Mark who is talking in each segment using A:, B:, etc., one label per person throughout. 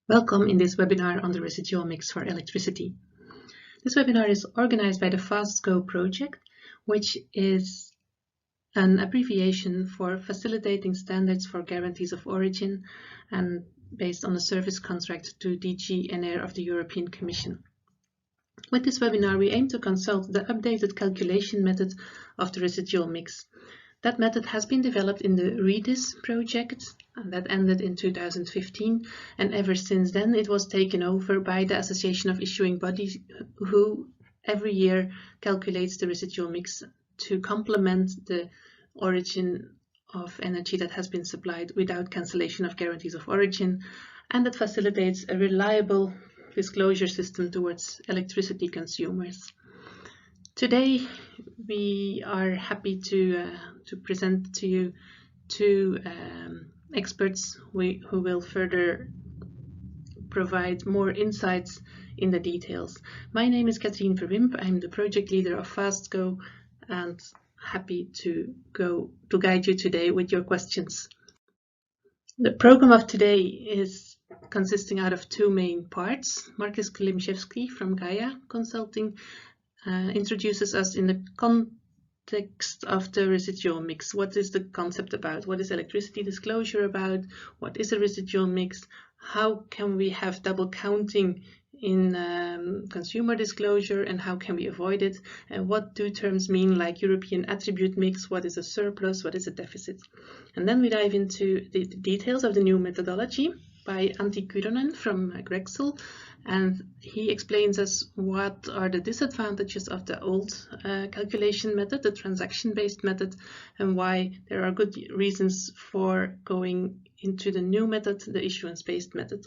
A: Welcome in this webinar on the residual mix for electricity. This webinar is organized by the FaStGO project, which is an abbreviation for Facilitating Standards for Guarantees of Origin and based on a service contract to DG NR of the European Commission. With this webinar, we aim to consult the updated calculation method of the residual mix. That method has been developed in the REDIS project that ended in 2015, and ever since then it was taken over by the Association of Issuing Bodies, who every year calculates the residual mix to complement the origin of energy that has been supplied without cancellation of guarantees of origin, and that facilitates a reliable disclosure system towards electricity consumers. Today, we are happy to present to you two experts who will further provide more insights in the details. My name is Katrien Verwimp. I'm the project leader of FaStGO and happy to guide you today with your questions. The program of today is consisting out of two main parts. Markus Klimscheffskij from Gaia Consulting introduces us in the context of the residual mix. What is the concept about? What is electricity disclosure about? What is a residual mix? How can we have double counting in consumer disclosure, and how can we avoid it? And what do terms mean like European attribute mix? What is a surplus? What is a deficit? And then we dive into the details of the new methodology by Antti Kuronen from Residual, and he explains us what are the disadvantages of the old calculation method, the transaction-based method, and why there are good reasons for going into the new method, the issuance-based method.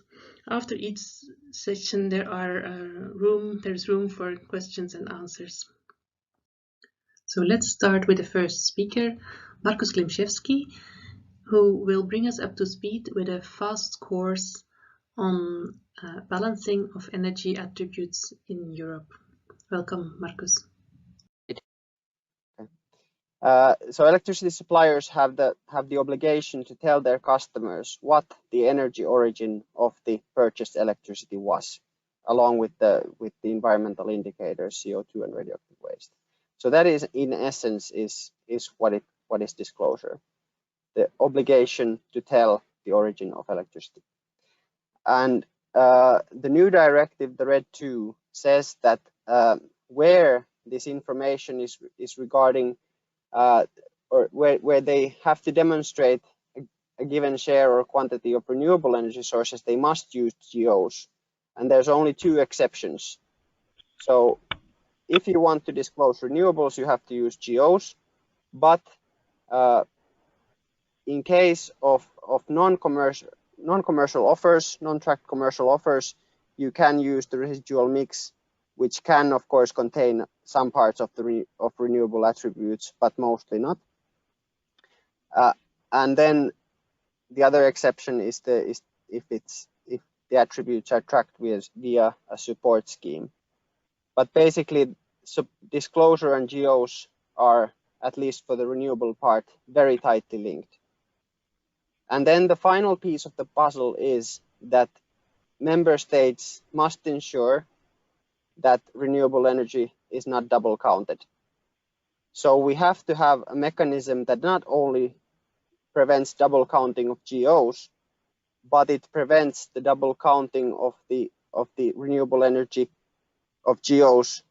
A: After each session, there's room for questions and answers. So let's start with the first speaker, Markus Klimscheffskij, who will bring us up to speed with a fast course on balancing of energy attributes in Europe. Welcome, Markus.
B: So electricity suppliers have the obligation to tell their customers what the energy origin of the purchased electricity was, along with the environmental indicators, CO2 and radioactive waste. So that is, in essence, is what is disclosure. The obligation to tell the origin of electricity. And the new directive, the RED 2, says that where this information is regarding or where they have to demonstrate a given share or quantity of renewable energy sources, they must use GOs. And there's only two exceptions. So if you want to disclose renewables, you have to use GOs, but in case of non-commercial offers, non-tracked commercial offers, you can use the residual mix, which can, of course, contain some parts of renewable attributes, but mostly not. And then the other exception is if the attributes are tracked via a support scheme. But basically, disclosure and GOs are, at least for the renewable part, very tightly linked. And then the final piece of the puzzle is that member states must ensure that renewable energy is not double counted. So we have to have a mechanism that not only prevents double counting of GOs, but it prevents the double counting of the renewable energy of GOs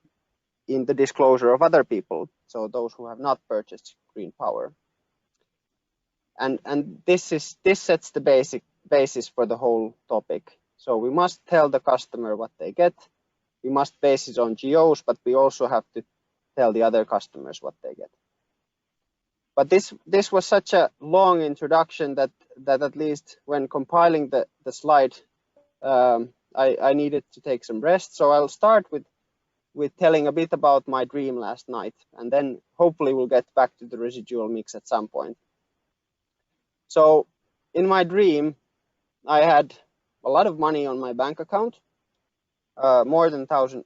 B: in the disclosure of other people, so those who have not purchased green power. And this sets the basis for the whole topic. So we must tell the customer what they get. We must base it on GOs, but we also have to tell the other customers what they get. But this was such a long introduction that at least when compiling the slide, I needed to take some rest. So I'll start with telling a bit about my dream last night, and then hopefully we'll get back to the residual mix at some point. So in my dream, I had a lot of money on my bank account, more than 1,000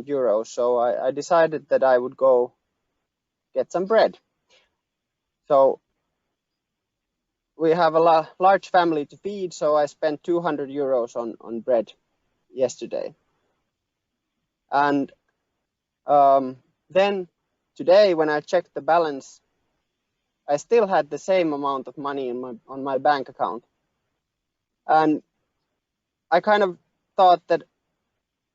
B: euros. So I decided that I would go get some bread. So we have a large family to feed, so I spent 200 euros on bread yesterday. And then today, when I checked the balance, I still had the same amount of money on my bank account. And I kind of thought that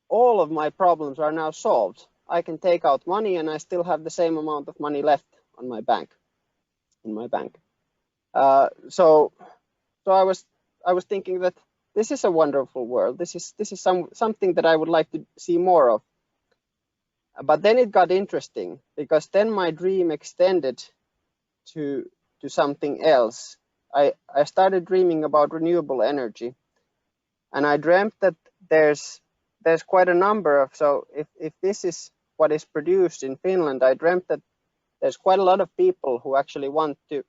B: all of my problems are now solved. I can take out money and I still have the same amount of money left on my bank, in my bank. So I was thinking that this is a wonderful world. This is something that I would like to see more of. But then it got interesting, because then my dream extended to something else. I started dreaming about renewable energy, and I dreamt that there's quite a number of, so if this is what is produced in Finland, I dreamt that there's quite a lot of people who actually want to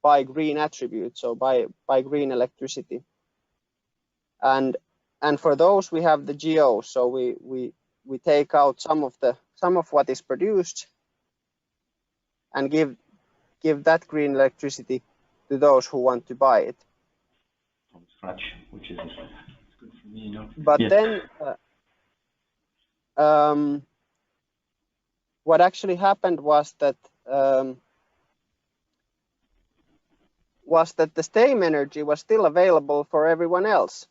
B: buy green attributes, so buy green electricity. And for those we have the GOs, so we take out some of what is produced and give that green electricity to those who want to buy it.
C: From scratch, which is good for me, you know.
B: But
C: yes.
B: Then what actually happened was that the same energy was still available for everyone else.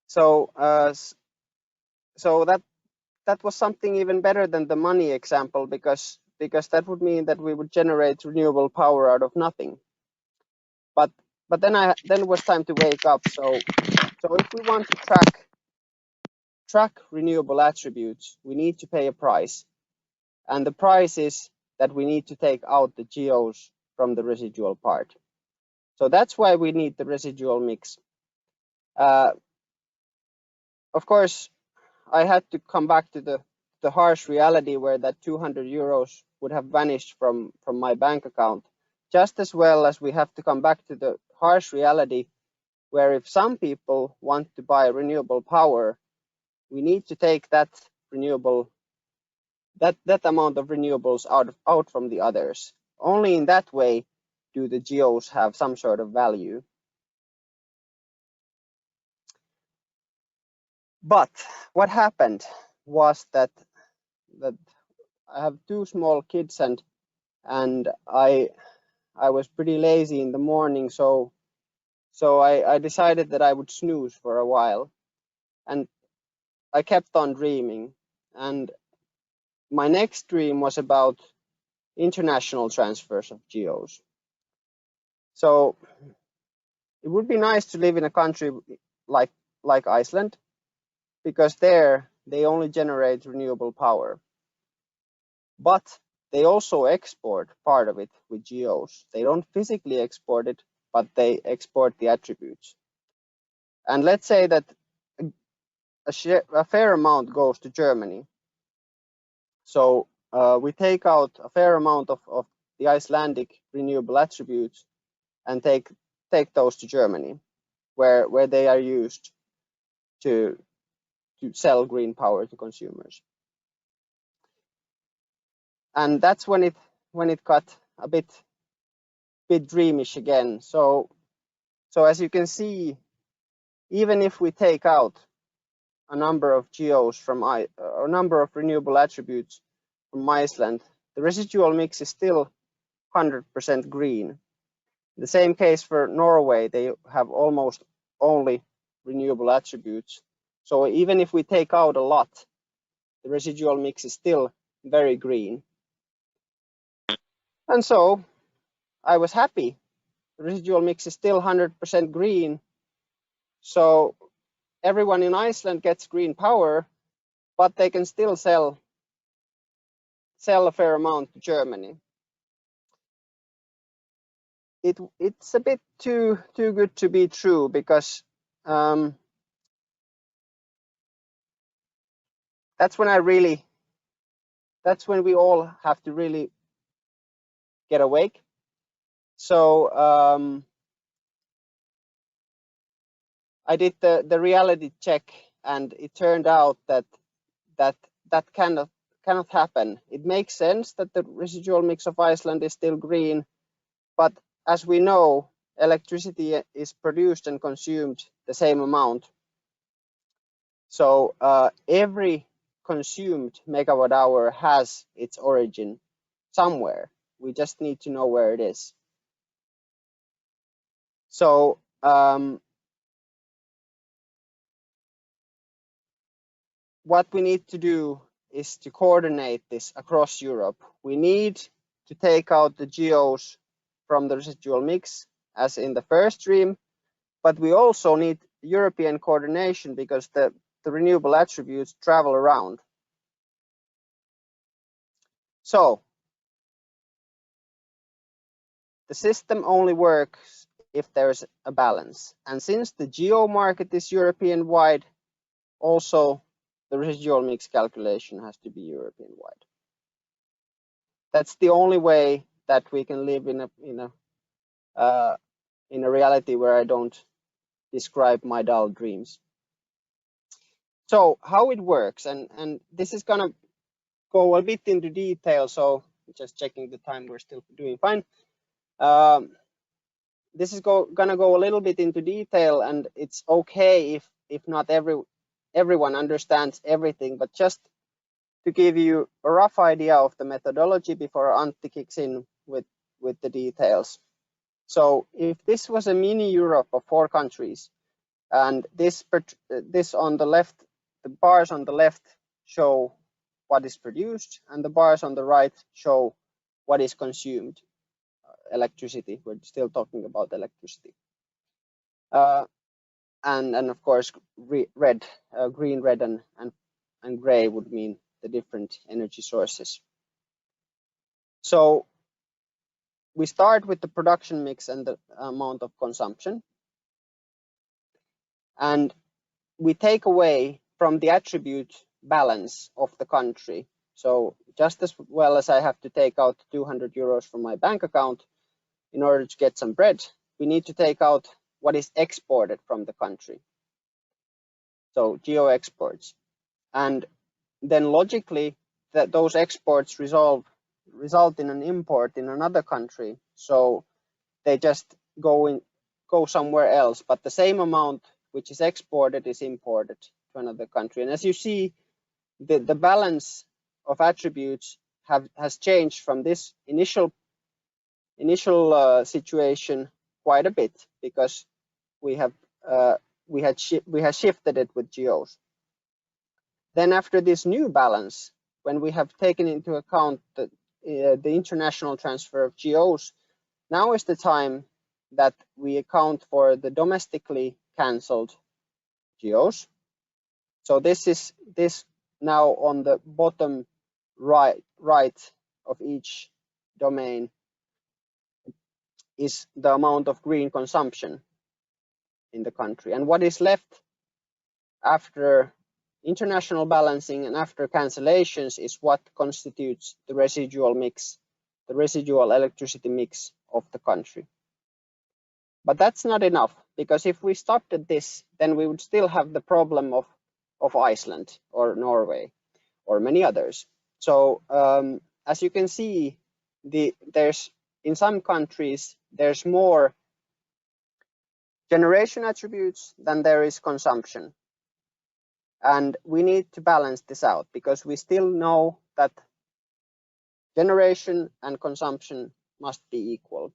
B: So that was something even better than the money example, because that would mean that we would generate renewable power out of nothing. But then it was time to wake up. So if we want to track renewable attributes, we need to pay a price, and the price is that we need to take out the GOs from the residual part. So that's why we need the residual mix. Of course, I had to come back to the harsh reality where that 200 euros would have vanished from my bank account, just as well as we have to come back to the harsh reality where if some people want to buy renewable power, we need to take that amount of renewables out from the others. Only in that way do the GOs have some sort of value. But what happened was that I have two small kids, and I was pretty lazy in the morning, so I decided that I would snooze for a while, and I kept on dreaming. And my next dream was about international transfers of GOs. So it would be nice to live in a country like Iceland, because there they only generate renewable power, but they also export part of it with GOs. They don't physically export it, but they export the attributes. And let's say that a fair amount goes to Germany. So we take out a fair amount of the Icelandic renewable attributes and take those to Germany, where they are used to sell green power to consumers. And that's when it got a bit dreamish again. So as you can see, even if we take out a number of GOs a number of renewable attributes from Iceland, the residual mix is still 100% green. The same case for Norway, they have almost only renewable attributes. So even if we take out a lot, the residual mix is still very green. And so I was happy. The residual mix is still 100% green. So everyone in Iceland gets green power, but they can still sell a fair amount to Germany. It's a bit too good to be true, because that's when we all have to really get awake. So I did the reality check, and it turned out that cannot happen. It makes sense that the residual mix of Iceland is still green, but as we know, electricity is produced and consumed the same amount. So every consumed megawatt hour has its origin somewhere. We just need to know where it is. So what we need to do is to coordinate this across Europe. We need to take out the GOs from the residual mix as in the first stream, but we also need European coordination because the renewable attributes travel around. So the system only works if there's a balance. And since the GO market is European-wide, also the residual mix calculation has to be European-wide. That's the only way that we can live in a reality where I don't describe my dull dreams. So how it works, and this is gonna go a bit into detail. So just checking the time, we're still doing fine. This is gonna go a little bit into detail, and it's okay if not everyone understands everything, but just to give you a rough idea of the methodology before Antti kicks in with the details. So if this was a mini Europe of 4 countries, and this on the left, the bars on the left show what is produced, and the bars on the right show what is consumed. Electricity, we're still talking about electricity. And of course, red, green, red, and gray would mean the different energy sources. So we start with the production mix and the amount of consumption. And we take away from the attribute balance of the country. So just as well as I have to take out 200 euros from my bank account in order to get some bread, we need to take out what is exported from the country. So geo exports. And then logically, that those exports result in an import in another country. So they just go somewhere else, but the same amount which is exported is imported to another country. And as you see, the balance of attributes has changed from this initial situation quite a bit, because we have shifted it with GOs. Then after this new balance, when we have taken into account the international transfer of GOs, now is the time that we account for the domestically cancelled GOs. So this now on the bottom right of each domain is the amount of green consumption in the country. And what is left after international balancing and after cancellations is what constitutes the residual mix, the residual electricity mix of the country. But that's not enough, because if we stopped at this, then we would still have the problem of Iceland or Norway or many others. So as you can see, there's in some countries there's more generation attributes than there is consumption. And we need to balance this out, because we still know that generation and consumption must be equal.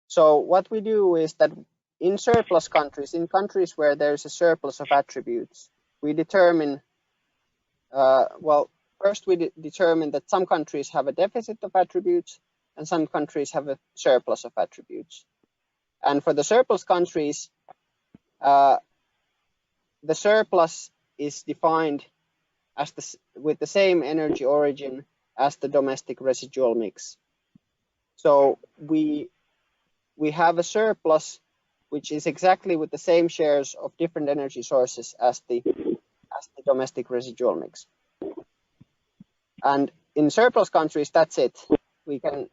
B: So what we do is that in surplus countries, in countries where there's a surplus of attributes, we determine, first we determine that some countries have a deficit of attributes and some countries have a surplus of attributes. And for the surplus countries, the surplus is defined as with the same energy origin as the domestic residual mix. So we have a surplus which is exactly with the same shares of different energy sources as the domestic residual mix. And in surplus countries, that's it. We can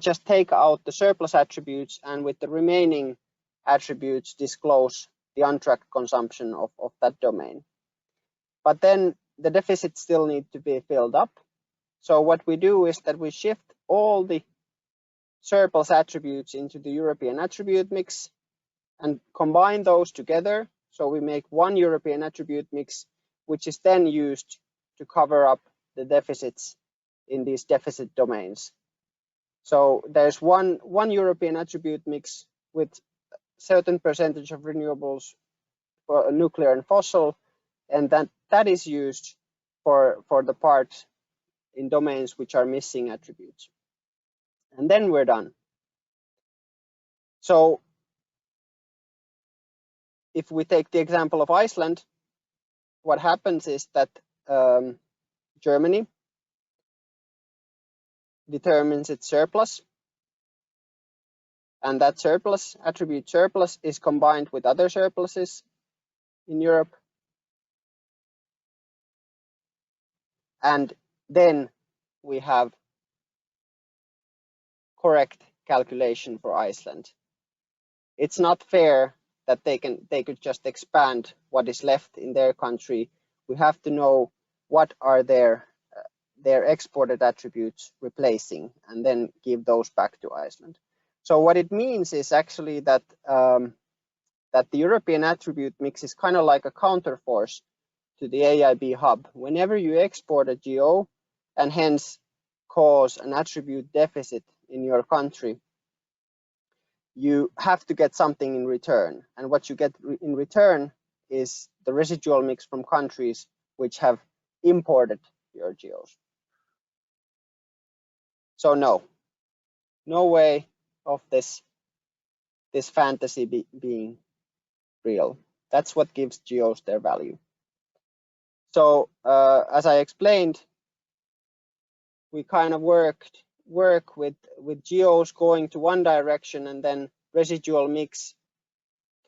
B: just take out the surplus attributes, and with the remaining attributes disclose the untracked consumption of that domain. but then the deficits still need to be filled up. So what we do is that we shift all the surplus attributes into the European attribute mix and combine those together. So we make one European attribute mix, which is then used to cover up the deficits in these deficit domains. So there's one European attribute mix with certain percentage of renewables, for nuclear and fossil, and that is used for the part in domains which are missing attributes. And then we're done. So if we take the example of Iceland, what happens is that Germany determines its surplus, and that surplus, attribute surplus, is combined with other surpluses in Europe. And then we have correct calculation for Iceland. It's not fair that they could just expand what is left in their country. We have to know what are their exported attributes replacing, and then give those back to Iceland. So what it means is actually that that the European attribute mix is kind of like a counterforce to the AIB hub. Whenever you export a GO and hence cause an attribute deficit in your country, you have to get something in return. And what you get in return is the residual mix from countries which have imported your GOs. So no way of this fantasy being real. That's what gives GOs their value. So as I explained, we kind of work with GOs going to one direction and then residual mix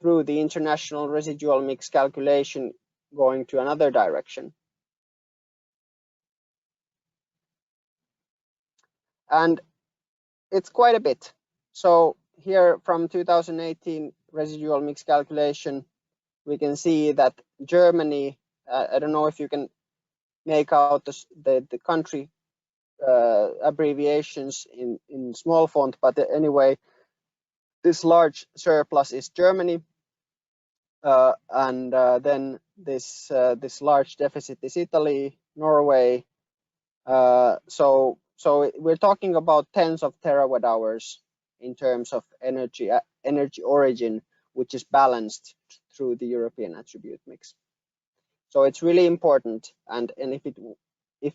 B: through the international residual mix calculation going to another direction. And it's quite a bit. So here from 2018 residual mix calculation, we can see that Germany, I don't know if you can make out the country abbreviations in small font, but anyway, this large surplus is Germany, and then this large deficit is Italy, Norway. So we're talking about tens of terawatt hours in terms of energy origin, which is balanced through the European attribute mix. So it's really important, and if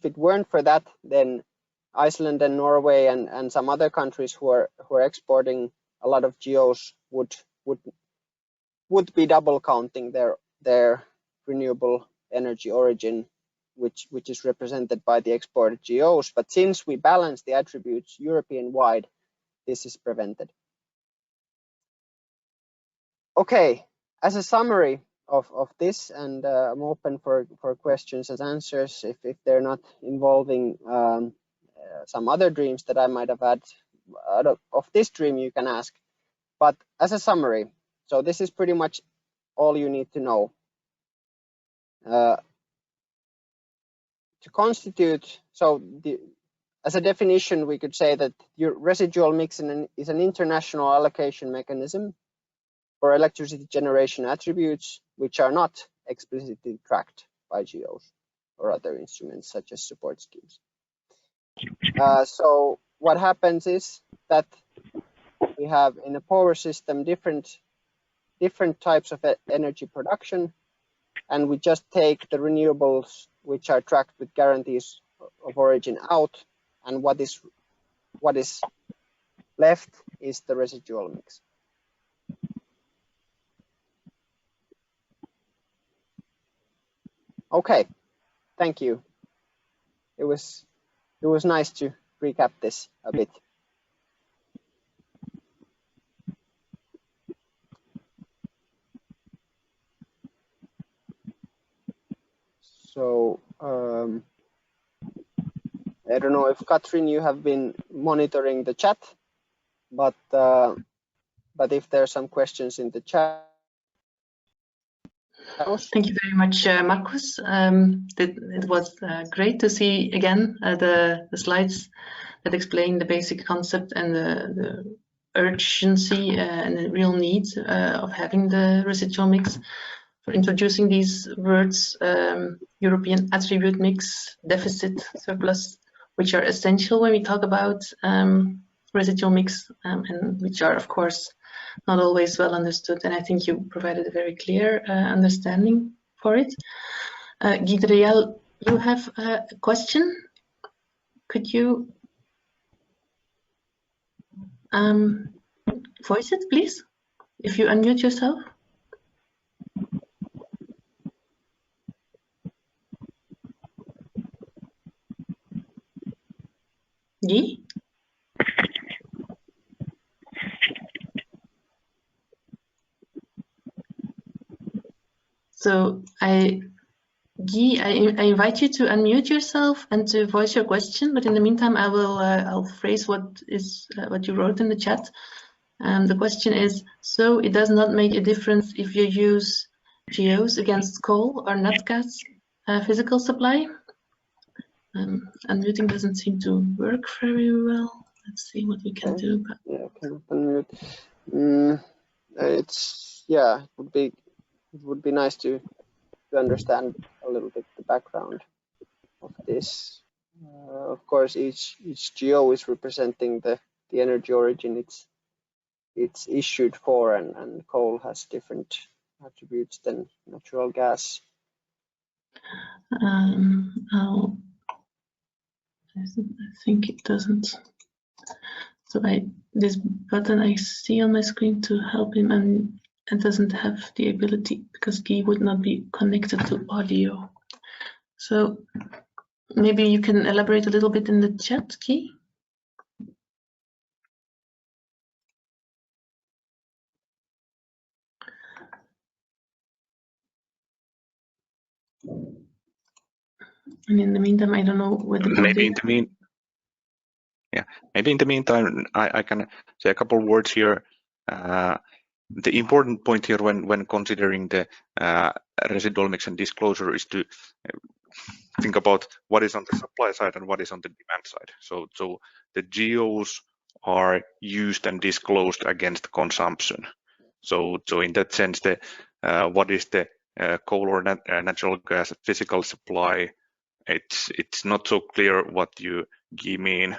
B: it weren't for that, then Iceland and Norway and some other countries who are exporting a lot of GOs would be double counting their renewable energy origin, which is represented by the exported GOs. But since we balance the attributes European wide, this is prevented. Okay, as a summary of this, and I'm open for questions and answers if they're not involving some other dreams that I might have had out of this dream, you can ask. But as a summary, so this is pretty much all you need to know. To constitute, so as a definition, we could say that your residual mix is an international allocation mechanism for electricity generation attributes which are not explicitly tracked by GOs or other instruments such as support schemes. So what happens is that we have in a power system different types of energy production, and we just take the renewables which are tracked with guarantees of origin out, and what is left is the residual mix. Okay, thank you. It was nice to recap this a bit. So I don't know if Katrin, you have been monitoring the chat, but if there are some questions in the chat.
A: Thank you very much, Markus. It was great to see again the slides that explain the basic concept and the urgency and the real need of having the residual mix. For introducing these words, European attribute mix, deficit, surplus, which are essential when we talk about residual mix, and which are, of course, not always well understood. And I think you provided a very clear understanding for it. Guy, you have a question? Could you voice it, please, if you unmute yourself? Guy? So Guy, I invite you to unmute yourself and to voice your question. But in the meantime, I'll phrase what you wrote in the chat. The question is: so it does not make a difference if you use GOs against coal or nat gas physical supply? Unmuting doesn't seem to work very well. Let's see what we can do.
B: Yeah, can unmute. It would be nice to understand a little bit the background of this. Of course, each GO is representing the energy origin it's issued for, and coal has different attributes than natural gas.
A: I think it doesn't. So this button I see on my screen to help him, and it doesn't have the ability because Guy would not be connected to audio. So maybe you can elaborate a little bit in the chat, Guy? And in the meantime, I don't know whether
D: maybe in the meantime, I can say a couple words here. The important point here when considering the residual mix and disclosure is to think about what is on the supply side and what is on the demand side. So the GOs are used and disclosed against consumption. So in that sense, what is the coal or natural gas physical supply? It's not so clear what you mean.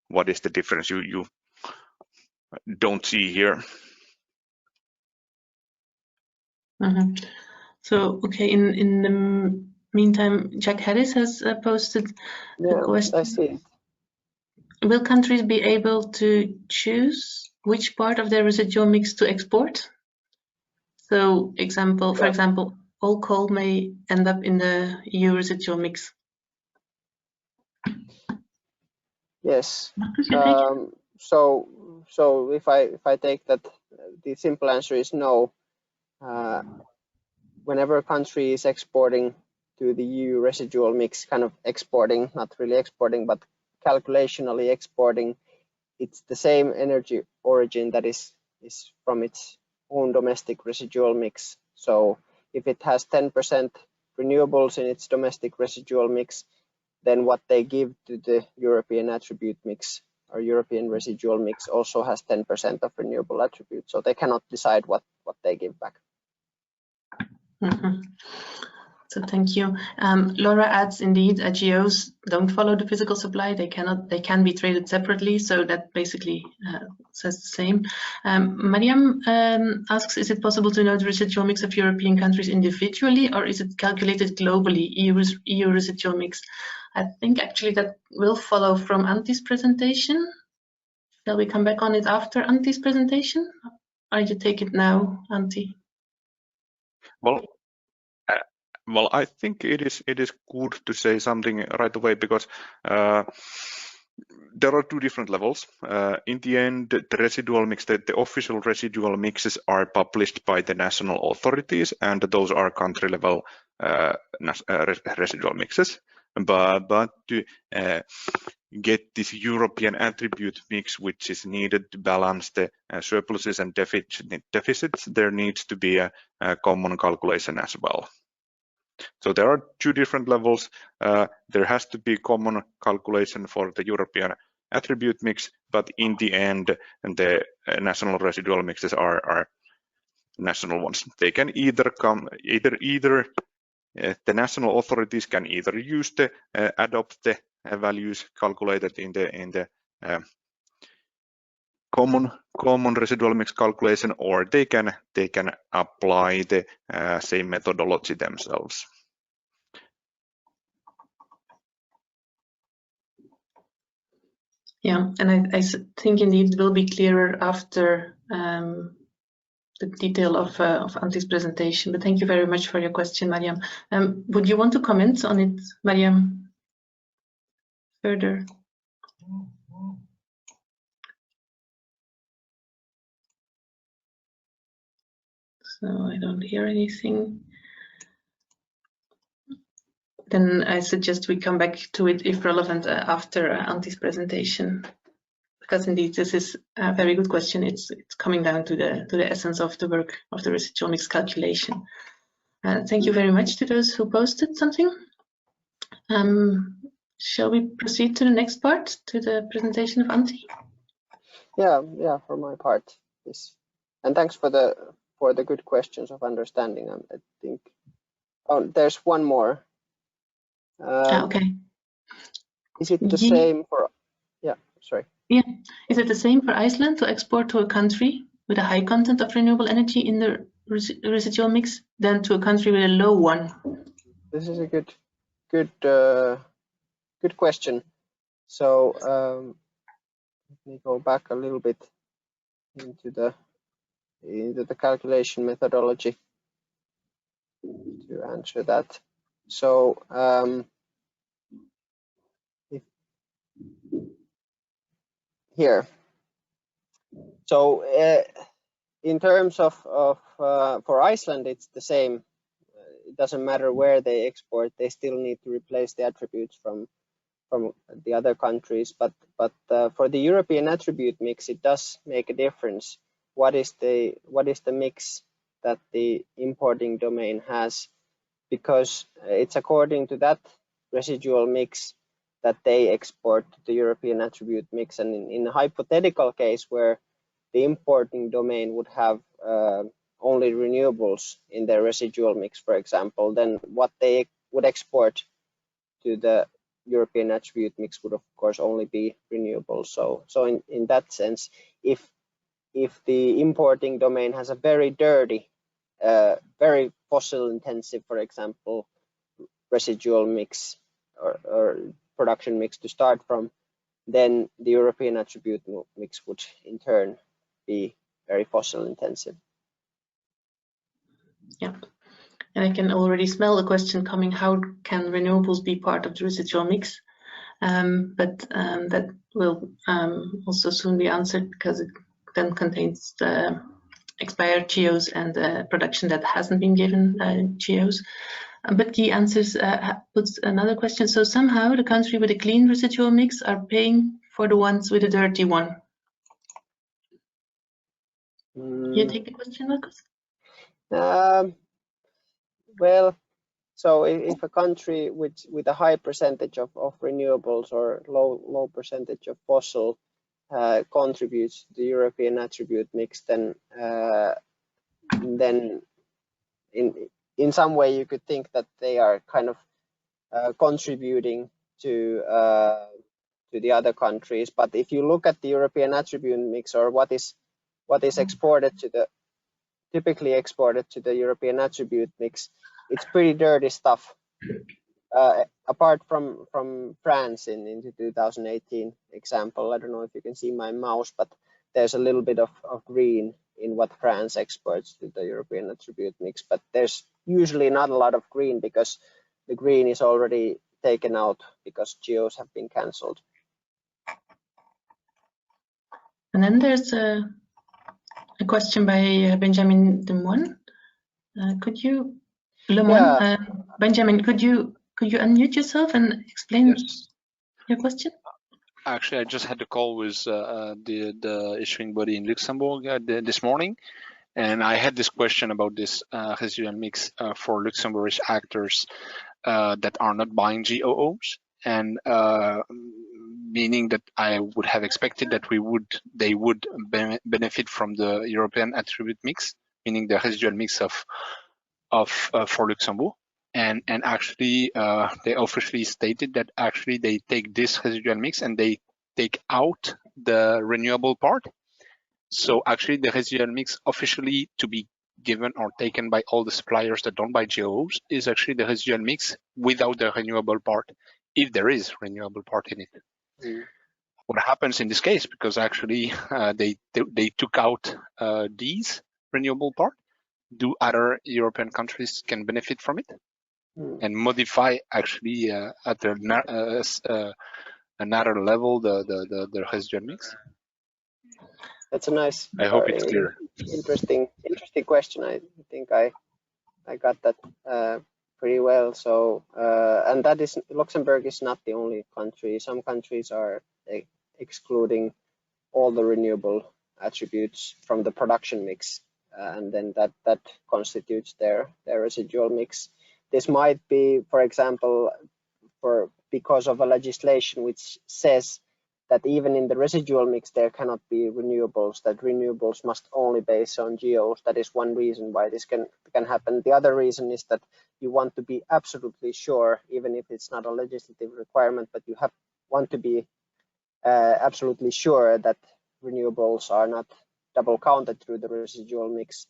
D: What is the difference you don't see here?
A: So okay, in the meantime, Jack Harris has posted a question.
B: I see.
A: Will countries be able to choose which part of their residual mix to export? So for example, all coal may end up in the EU residual mix.
B: Yes. So if I take that, the simple answer is no. Whenever a country is exporting to the EU residual mix, kind of exporting, not really exporting, but calculationally exporting, it's the same energy origin that is from its own domestic residual mix. So if it has 10% renewables in its domestic residual mix, then what they give to the European attribute mix or European residual mix also has 10% of renewable attributes. So they cannot decide what they give back.
A: So thank you. Laura adds, indeed, GOs don't follow the physical supply. They can be traded separately. So that basically says the same. Mariam asks, is it possible to know the residual mix of European countries individually, or is it calculated globally, EU residual mix? I think actually that will follow from Antti's presentation. Shall we come back on it after Antti's presentation? Or you take it now, Antti?
D: Well, I think it is good to say something right away, because there are two different levels. In the end, the residual mix, the official residual mixes are published by the national authorities, and those are country level residual mixes. But to get this European attribute mix, which is needed to balance the surpluses and deficits, there needs to be a common calculation as well. So there are two different levels. There has to be common calculation for the European attribute mix, but in the end, the national residual mixes are national ones. They can either come the national authorities can either use the adopt the values calculated in the common residual mix calculation, or they can apply the same methodology themselves.
A: Yeah, and I think indeed it will be clearer after the detail of Antti's presentation. But thank you very much for your question, Mariam. Would you want to comment on it, Mariam, further? So I don't hear anything. Then I suggest we come back to it if relevant after Antti's presentation, because indeed this is a very good question. It's coming down to the essence of the work of the residual mix calculation. Thank you very much to those who posted something. Shall we proceed to the next part, to the presentation of Antti?
B: Yeah, for my part, yes. And thanks for the good questions of understanding. I think there's one more.
A: Okay.
B: Is it the same for? Yeah, sorry.
A: Yeah, is it the same for Iceland to export to a country with a high content of renewable energy in the residual mix than to a country with a low one?
B: This is a good question. So let me go back a little bit into the calculation methodology to answer that. So here, so in terms of for Iceland, it's the same. It doesn't matter where they export; they still need to replace the attributes from the other countries. But for the European attribute mix, it does make a difference. What is the mix that the importing domain has? Because it's according to that residual mix that they export to the European attribute mix. And in a hypothetical case where the importing domain would have only renewables in their residual mix, for example, then what they would export to the European attribute mix would of course only be renewables. So in that sense, if the importing domain has a very dirty, very fossil intensive, for example, residual mix or production mix to start from, then the European attribute mix would in turn be very fossil intensive.
A: Yeah, and I can already smell the question coming: how can renewables be part of the residual mix? But that will also soon be answered, because it then contains the expired GEOs and the production that hasn't been given GEOs. But Guy answers, puts another question. So somehow the country with a clean residual mix are paying for the ones with a dirty one. You take the question, Markus?
B: Well, so if a country with a high percentage of renewables or low percentage of fossil contributes to the European attribute mix, then in some way you could think that they are kind of contributing to the other countries. But if you look at the European attribute mix, or what is exported to the typically exported to the European attribute mix, it's pretty dirty stuff. Apart from France in the 2018 example, I don't know if you can see my mouse, but there's a little bit of green in what France exports to the European attribute mix. But there's usually not a lot of green, because the green is already taken out because GEOs have been cancelled.
A: And then there's a question by Benjamin Lemoine. Benjamin, could you unmute yourself and explain your question?
E: Actually, I just had a call with the issuing body in Luxembourg this morning, and I had this question about this residual mix for Luxembourgish actors that are not buying GOOs, and meaning that I would have expected that they would benefit from the European attribute mix, meaning the residual mix for Luxembourg. And actually, they officially stated that actually they take this residual mix and they take out the renewable part. So actually, the residual mix officially to be given or taken by all the suppliers that don't buy GOs is actually the residual mix without the renewable part, if there is renewable part in it.
B: Mm.
E: What happens in this case? Because actually they took out these renewable part. Do other European countries can benefit from it and modify actually at another level the residual mix?
B: That's a nice.
E: I hope it's clear.
B: Interesting question. I think I got that pretty well. So and that is, Luxembourg is not the only country. Some countries are excluding all the renewable attributes from the production mix, and then that constitutes their residual mix. This might be, for example, because of a legislation which says that even in the residual mix there cannot be renewables, that renewables must only base on GOs. That is one reason why this can happen. The other reason is that you want to be absolutely sure, even if it's not a legislative requirement, but you want to be absolutely sure that renewables are not double counted through the residual mix,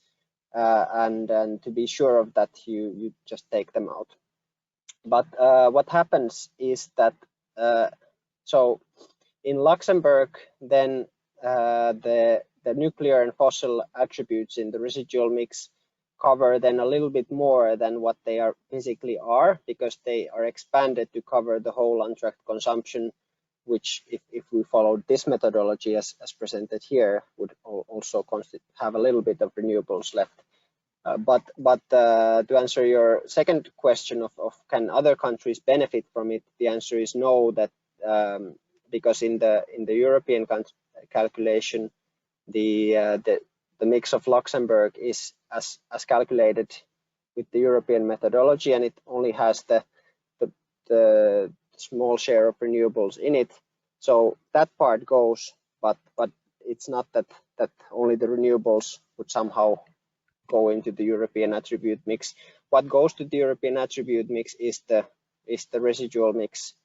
B: and to be sure of that, you just take them out. But what happens is that so in Luxembourg, then the nuclear and fossil attributes in the residual mix cover then a little bit more than what they are physically are, because they are expanded to cover the whole untracked consumption, which if we followed this methodology as presented here, would also have a little bit of renewables left. But to answer your second question of can other countries benefit from it, the answer is no. That because in the European calculation, the mix of Luxembourg is as calculated with the European methodology, and it only has the small share of renewables in it. So that part goes, but it's not that only the renewables would somehow go into the European attribute mix. What goes to the European attribute mix is the residual mix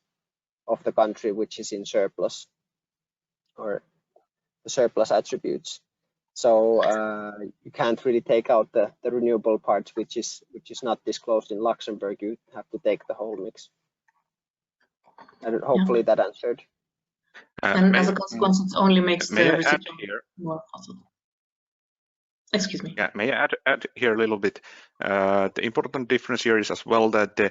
B: of the country which is in surplus, or the surplus attributes. So you can't really take out the renewable parts, which is not disclosed in Luxembourg. You have to take the whole mix. And hopefully that answered.
A: And as a consequence, it only makes the residual
D: here
A: more possible. Excuse me.
D: Yeah, may I add here a little bit? The important difference here is as well that the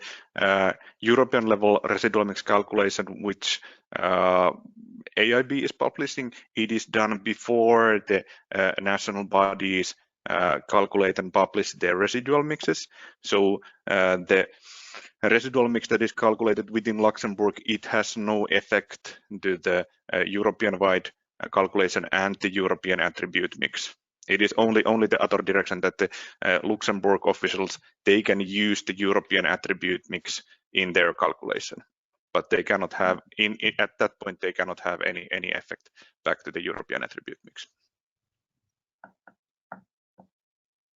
D: European level residual mix calculation, which AIB is publishing, it is done before the national bodies calculate and publish their residual mixes. So the residual mix that is calculated within Luxembourg, it has no effect to the European-wide calculation and the European attribute mix. It is only the other direction that the Luxembourg officials, they can use the European attribute mix in their calculation, but they cannot have at that point they cannot have any effect back to the European attribute mix.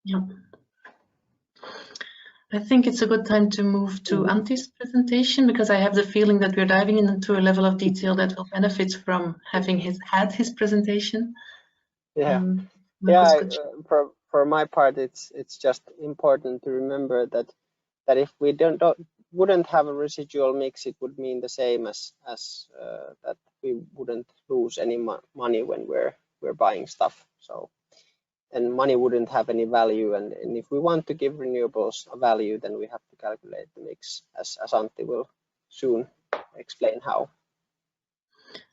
A: Yeah. I think it's a good time to move to Antti's presentation, because I have the feeling that we're diving into a level of detail that will benefit from having had his presentation.
B: Yeah. For my part, it's just important to remember that if we wouldn't have a residual mix, it would mean the same as that we wouldn't lose any money when we're buying stuff. So, and money wouldn't have any value, and if we want to give renewables a value, then we have to calculate the mix, as Antti will soon explain how.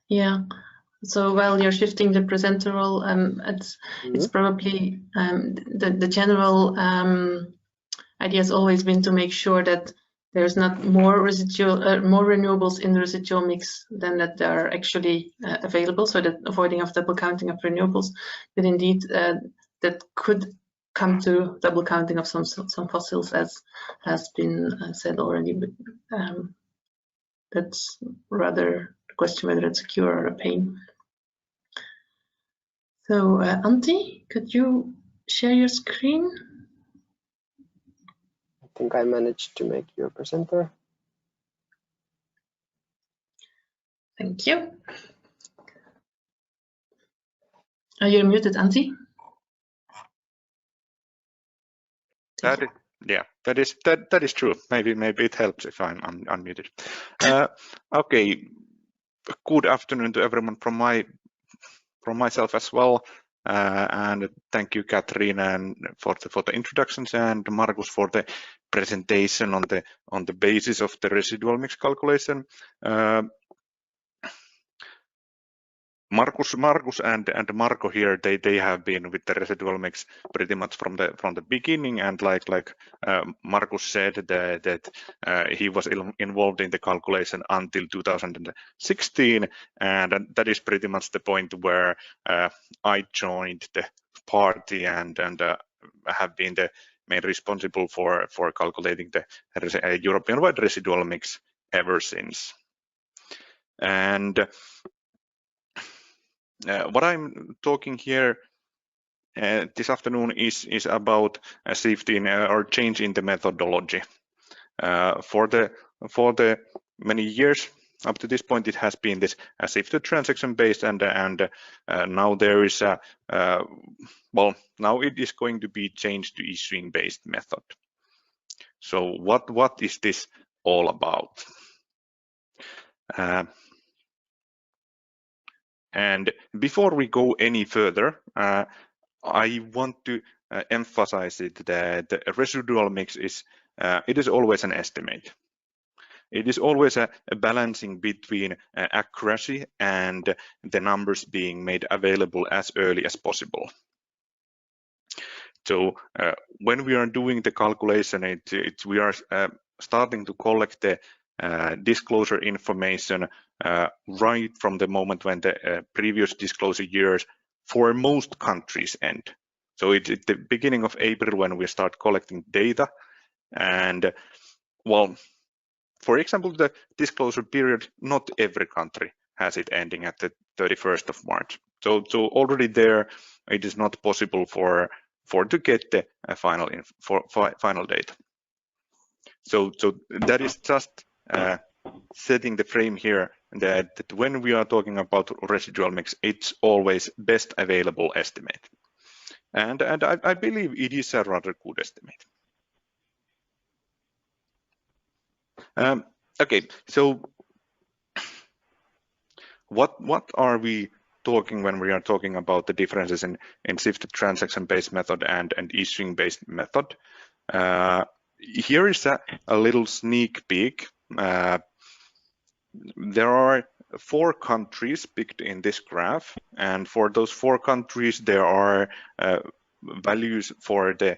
A: Yeah. So while you're shifting the presenter role, it's probably the general idea has always been to make sure that there's not more renewables in the residual mix than that are actually available, so that avoiding of double counting of renewables, but indeed that could come to double counting of some fossils, as has been said already, but that's rather the question whether it's a cure or a pain. So Antti, could you share your screen?
B: I think I managed to make you a presenter.
A: Thank you. You're muted, Antti.
D: That is true. Maybe it helps if I'm unmuted. Okay. Good afternoon to everyone from myself as well, and thank you, Catherine, and for the introductions, and Markus for the presentation on the basis of the residual mix calculation. Markus and Marco here, they have been with the residual mix pretty much from the beginning, and like Markus said that he was involved in the calculation until 2016, and that is pretty much the point where I joined the party and have been the main responsible for calculating the European-wide residual mix ever since. And what I'm talking here this afternoon is about a shift in or change in the methodology. For the many years up to this point, it has been this shifted transaction based, and now there is a now it is going to be changed to issuing based method. So what is this all about? And before we go any further, I want to emphasize it that the residual mix is it is always an estimate. It is always a balancing between accuracy and the numbers being made available as early as possible. So when we are doing the calculation, we are starting to collect the disclosure information right from the moment when the previous disclosure years for most countries end. So it's at the beginning of April when we start collecting data, and well, for example, the disclosure period, not every country has it ending at the 31st of March. So already there, it is not possible for to get the final data. So that is just setting the frame here that when we are talking about residual mix, it's always best available estimate, and I believe it is a rather good estimate. Okay, so what are we talking when we are talking about the differences in shifted transaction-based method and issuing-based method? Here is a little sneak peek. There are 4 countries picked in this graph, and for those 4 countries, there are values for the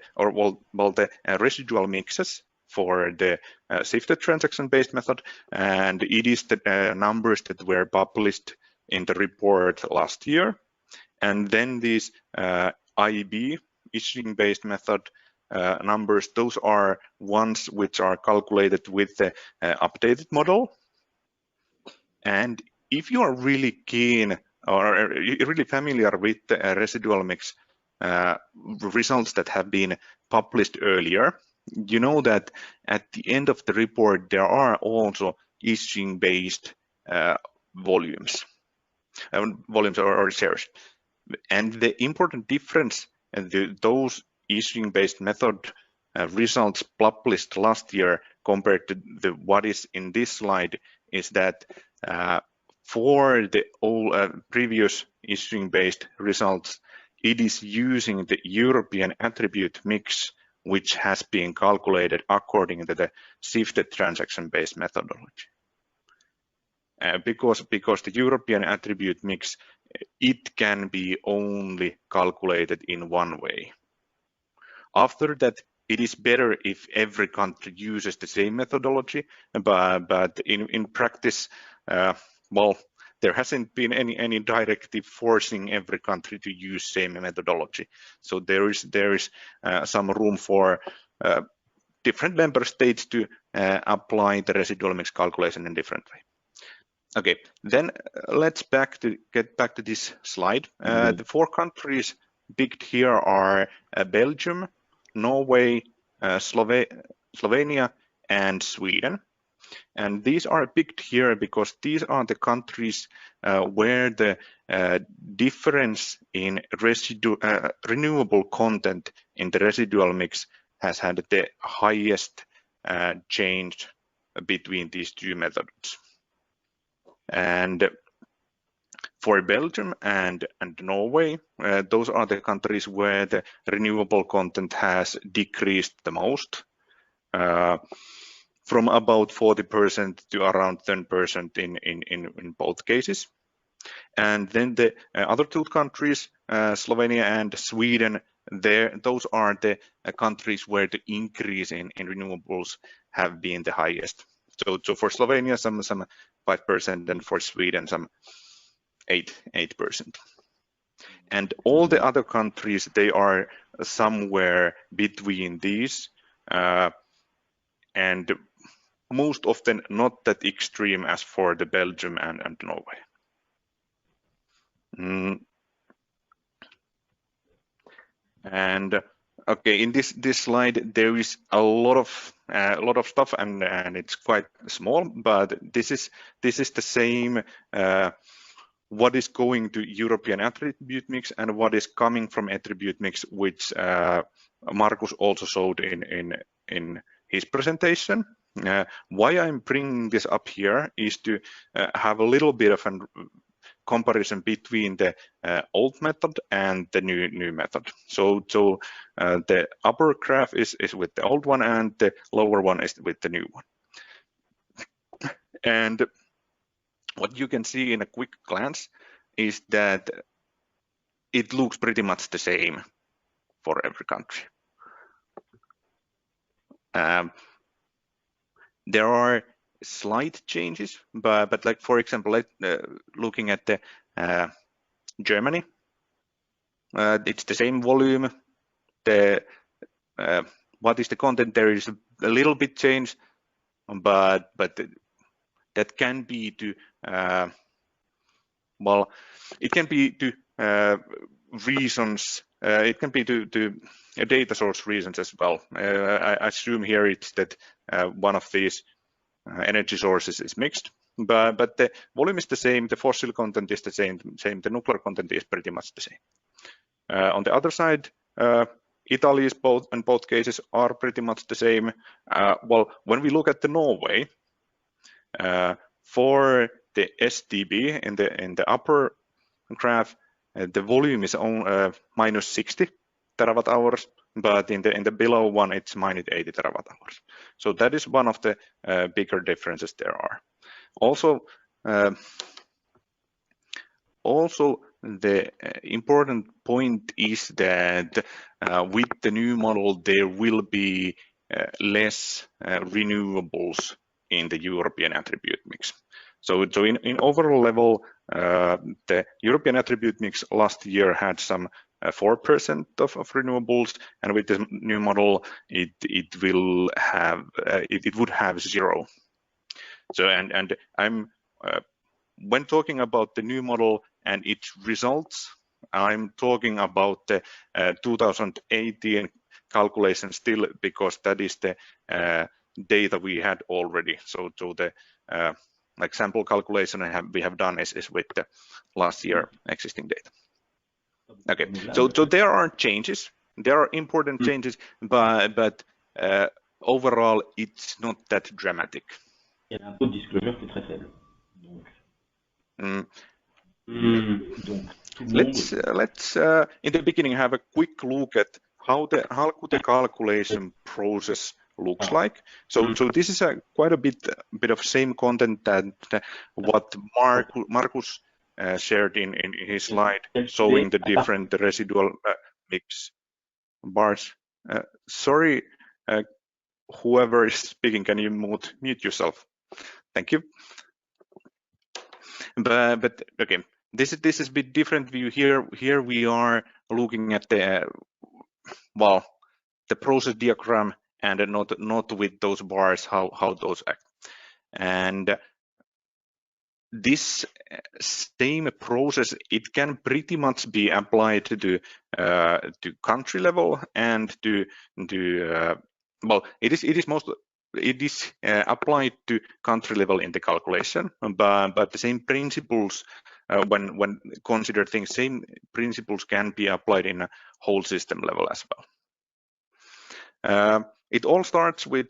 D: residual mixes for the shifted transaction-based method, and it is the numbers that were published in the report last year. And then these AIB issuing-based method numbers, those are ones which are calculated with the updated model. And if you are really keen or really familiar with the residual mix results that have been published earlier, you know that at the end of the report, there are also issuing-based volumes or shares. And the important difference in those issuing-based method results published last year compared to what is in this slide is that for the previous issuing-based results, it is using the European attribute mix, which has been calculated according to the shifted transaction-based methodology. Because the European attribute mix, it can be only calculated in one way. After that, it is better if every country uses the same methodology, but in practice, well, there hasn't been any directive forcing every country to use same methodology. So there is some room for different member states to apply the residual mix calculation in different way. Okay, then let's get back to this slide. The 4 countries picked here are Belgium, Norway, Slovenia, and Sweden. And these are picked here because these are the countries where the difference in renewable content in the residual mix has had the highest change between these 2 methods. And for Belgium and Norway, those are the countries where the renewable content has decreased the most, from about 40% to around 10% in both cases. And then the other 2 countries, Slovenia and Sweden, those are the countries where the increase in renewables have been the highest. So for Slovenia, some 5%, and for Sweden, some 8%. And all the other countries, they are somewhere between these, and most often not that extreme as for the Belgium and Norway. And okay, in this slide there is a lot of stuff, and it's quite small, but this is the same what is going to European attribute mix and what is coming from attribute mix, which Markus also showed in his presentation. Why I'm bringing this up here is to have a little bit of a comparison between the old method and the new method. So the upper graph is with the old one, and the lower one is with the new one. And what you can see in a quick glance is that it looks pretty much the same for every country. There are slight changes, but like for example, looking at the Germany, it's the same volume. What is the content? There is a little bit change, but that can be to well, it can be to reasons. It can be to data source reasons as well. I assume here it's that one of these energy sources is mixed, but the volume is the same, the fossil content is the same, the nuclear content is pretty much the same. On the other side, Italy is in both cases are pretty much the same. Well, when we look at the Norway, for the SDB in the upper graph, the volume is on minus 60 terawatt hours, but in the below one it's minus 80 terawatt hours. So that is one of the bigger differences there are. Also the important point is that with the new model there will be less renewables in the European attribute mix. So in overall level, the European attribute mix last year had some 4% of renewables, and with the new model, it would have 0. So and I'm when talking about the new model and its results, I'm talking about the 2018 calculation still, because that is the data we had already. So the like sample calculation we have done is with the last year existing data. Okay, so there are changes, there are important changes, but overall it's not that dramatic.
C: Il y a un taux de disclosure qui est très faible.
D: Let's in the beginning have a quick look at how the calculation process looks like. So this is quite a bit of same content that what Markus shared in his slide, showing the different residual mix bars. Sorry, whoever is speaking, can you mute yourself? Thank you. But okay, this is a bit different view here. Here we are looking at the the process diagram and not with those bars how those act. And this same process, it can pretty much be applied to country level and to it is applied to country level in the calculation, but the same principles when consider things, same principles can be applied in a whole system level as well. It all starts with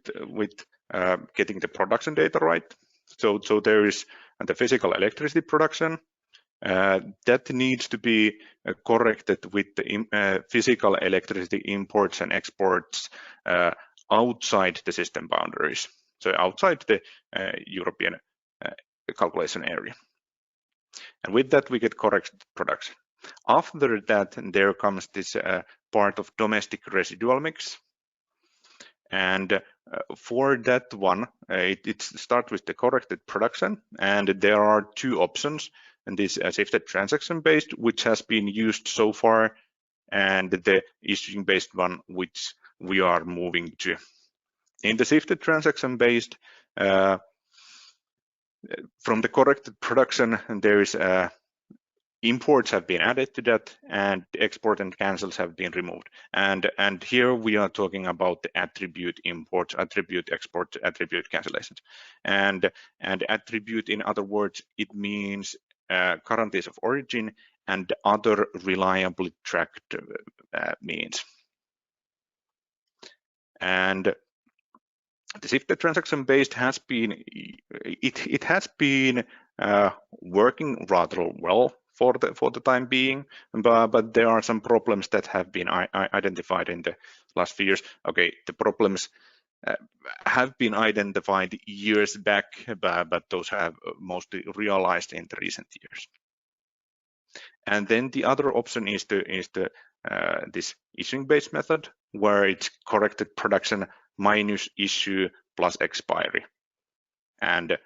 D: getting the production data right. So there is the physical electricity production that needs to be corrected with the physical electricity imports and exports outside the system boundaries, so outside the European calculation area. And with that, we get correct production. After that, there comes this part of domestic residual mix. And for that one, it starts with the corrected production, and there are two options. And this shifted transaction based, which has been used so far, and the issuing based one, which we are moving to. In the shifted transaction based, from the corrected production, there is imports have been added to that, and export and cancels have been removed. And here we are talking about the attribute imports, attribute exports, attribute cancellations. And attribute, in other words, it means currencies of origin and other reliably tracked means. And the shifted transaction based has been it has been working rather well for the time being, but there are some problems that have been identified in the last few years. Okay, the problems have been identified years back, but those have mostly realized in the recent years. And then the other option is this issuing based method, where it's corrected production minus issue plus expiry. And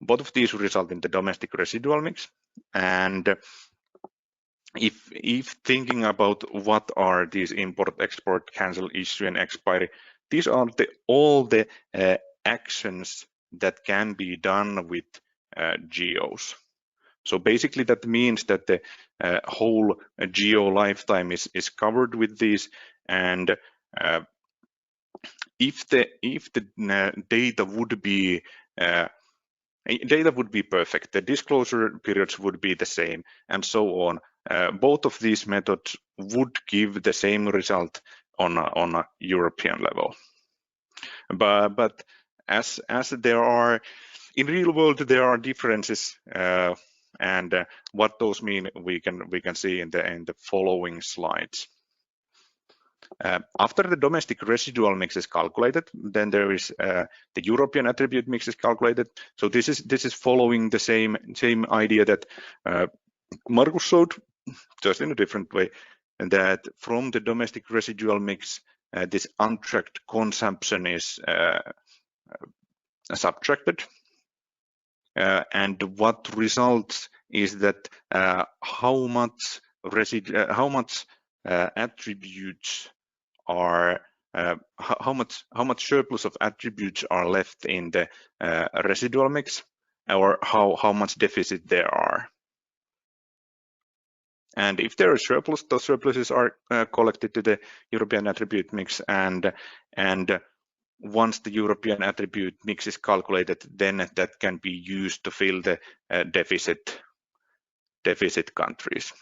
D: both of these result in the domestic residual mix. And if thinking about what are these import, export, cancel, issue, and expiry, these are all the actions that can be done with GOs. So basically that means that the whole GO lifetime is covered with these, and if the data would be perfect, the disclosure periods would be the same, and so on. Both of these methods would give the same result on a European level. But as there are in real world, there are differences, and what those mean we can see in the following slides. After the domestic residual mix is calculated, then there is the European attribute mix is calculated. So this is following the same idea that Markus showed, just in a different way, and that from the domestic residual mix, this untracked consumption is subtracted, and what results is that how much attributes are how much surplus of attributes are left in the residual mix, or how much deficit there are. And if there is surplus, those surpluses are collected to the European attribute mix, and once the European attribute mix is calculated, then that can be used to fill the deficit countries.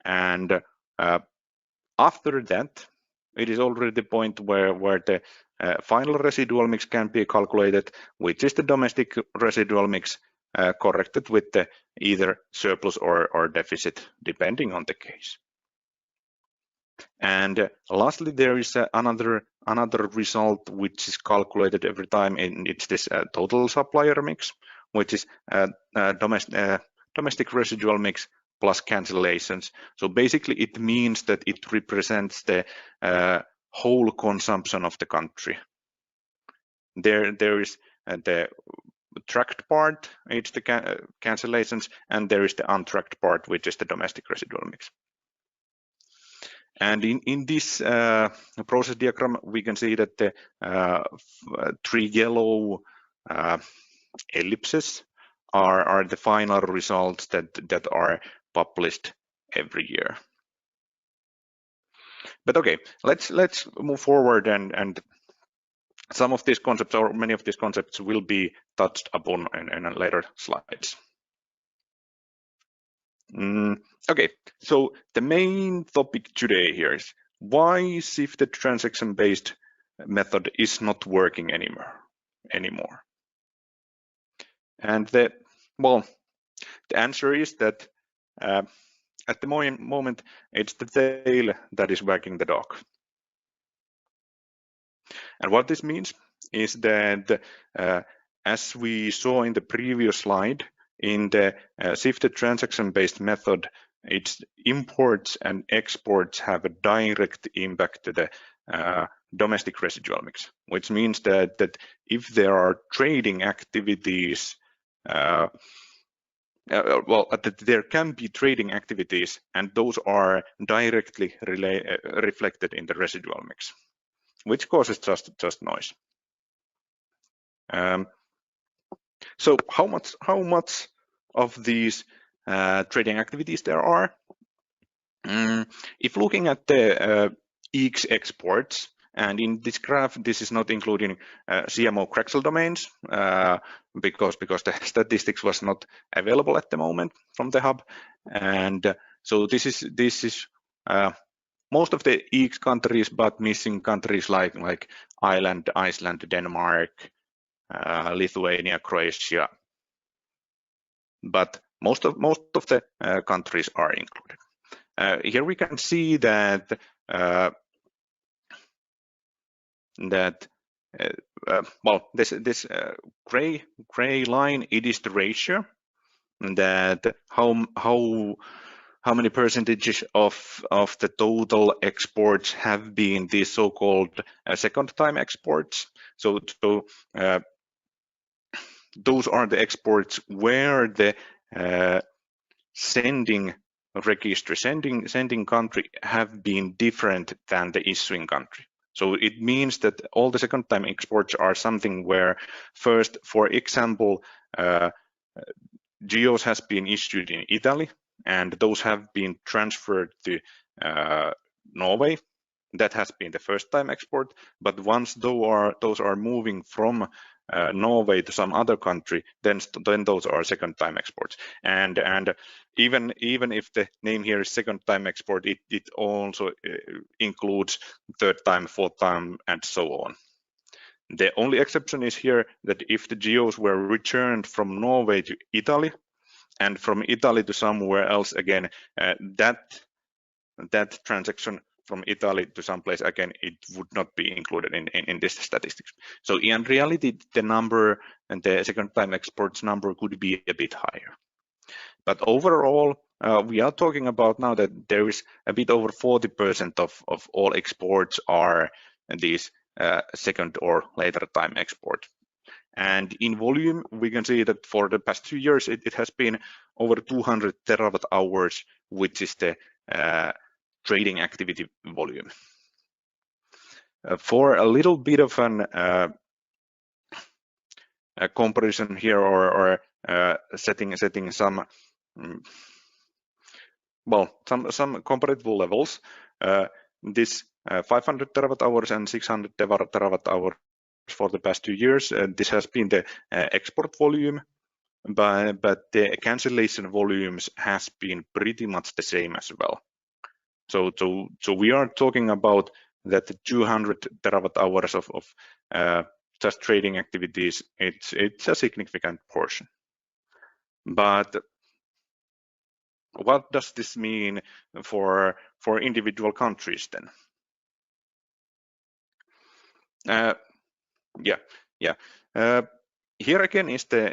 D: And after that, it is already the point where the final residual mix can be calculated, which is the domestic residual mix corrected with the either surplus or deficit, depending on the case. And lastly, there is another result which is calculated every time, and it's this total supplier mix, which is domestic residual mix plus cancellations. So basically, it means that it represents the whole consumption of the country. There is the tracked part, it's the cancellations, and there is the untracked part, which is the domestic residual mix. And in this process diagram, we can see that the 3 yellow ellipses are the final results that are published every year. But okay, let's move forward, and some of these concepts, or many of these concepts, will be touched upon in later slides. Okay, so the main topic today here is why shifted transaction-based method is not working anymore. And the answer is that at the moment it's the tail that is wagging the dog. And what this means is that as we saw in the previous slide, in the shifted transaction-based method, its imports and exports have a direct impact to the domestic residual mix, which means that if there are trading activities, there can be trading activities, and those are directly reflected in the residual mix, which causes just noise. So how much of these trading activities there are? If looking at the EEX exports, and in this graph, this is not including CMO Craxel domains because the statistics was not available at the moment from the hub, and so this is most of the EEX countries, but missing countries like Ireland, Iceland, Denmark, Lithuania, Croatia, but most of the countries are included. Here we can see that this gray line, it is the ratio that how many percentages of the total exports have been these so-called second time exports. So those are the exports where the sending register, sending country have been different than the issuing country. So it means that all the second time exports are something where first, for example, GEOs has been issued in Italy, and those have been transferred to Norway. That has been the first time export, but once those are moving from Norway to some other country, then those are second time exports. And even if the name here is second time export, it also includes third time, fourth time, and so on. The only exception is here that if the GEOs were returned from Norway to Italy and from Italy to somewhere else again, that transaction from Italy to someplace again, it would not be included in this statistics. So in reality, the number and the second time exports number could be a bit higher. But overall, we are talking about now that there is a bit over 40% of all exports are these second or later time exports. And in volume, we can see that for the past 2 years, it has been over 200 terawatt hours, which is the trading activity volume. For a little bit of a comparison here, or setting some some comparable levels, this 500 terawatt hours and 600 terawatt hours for the past 2 years, this has been the export volume, but the cancellation volumes has been pretty much the same as well. So we are talking about that the 200 terawatt hours of just trading activities, it's a significant portion. But what does this mean for individual countries then? Here again is the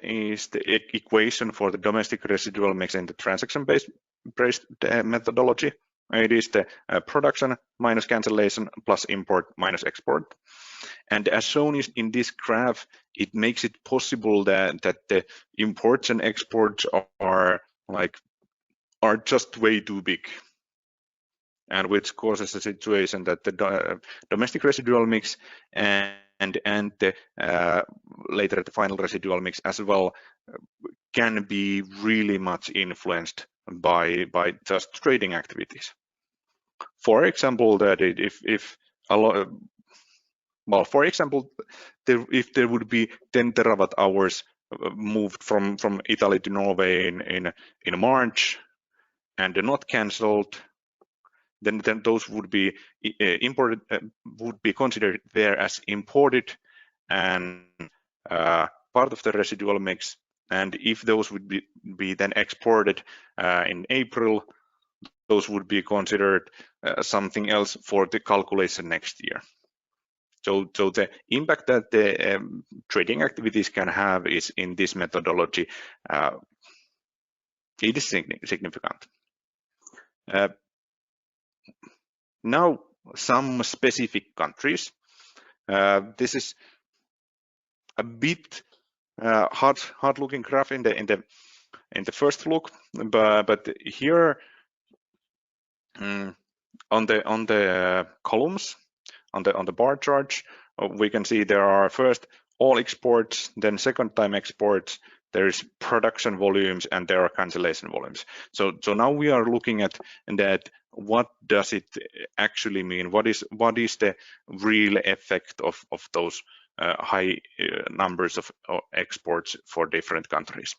D: equation for the domestic residual mix in the transaction-based methodology. It is the production minus cancellation plus import minus export. And as shown in this graph, it makes it possible that the imports and exports are just way too big, and which causes a situation that the domestic residual mix and the later the final residual mix as well can be really much influenced by just trading activities. For example, that if a lot, well, for example, if there would be 10 terawatt hours moved from Italy to Norway in March and not cancelled, then those would be imported, would be considered there as imported and part of the residual mix. And if those would be then exported in April, those would be considered something else for the calculation next year. So the impact that the trading activities can have is in this methodology, it is significant. Now, some specific countries. This is a bit hard-looking graph in the first look, but here on the columns on the bar chart, we can see there are first all exports, then second time exports, there is production volumes, and there are cancellation volumes. So now we are looking at that. What does it actually mean? What is the real effect of those high numbers of exports for different countries?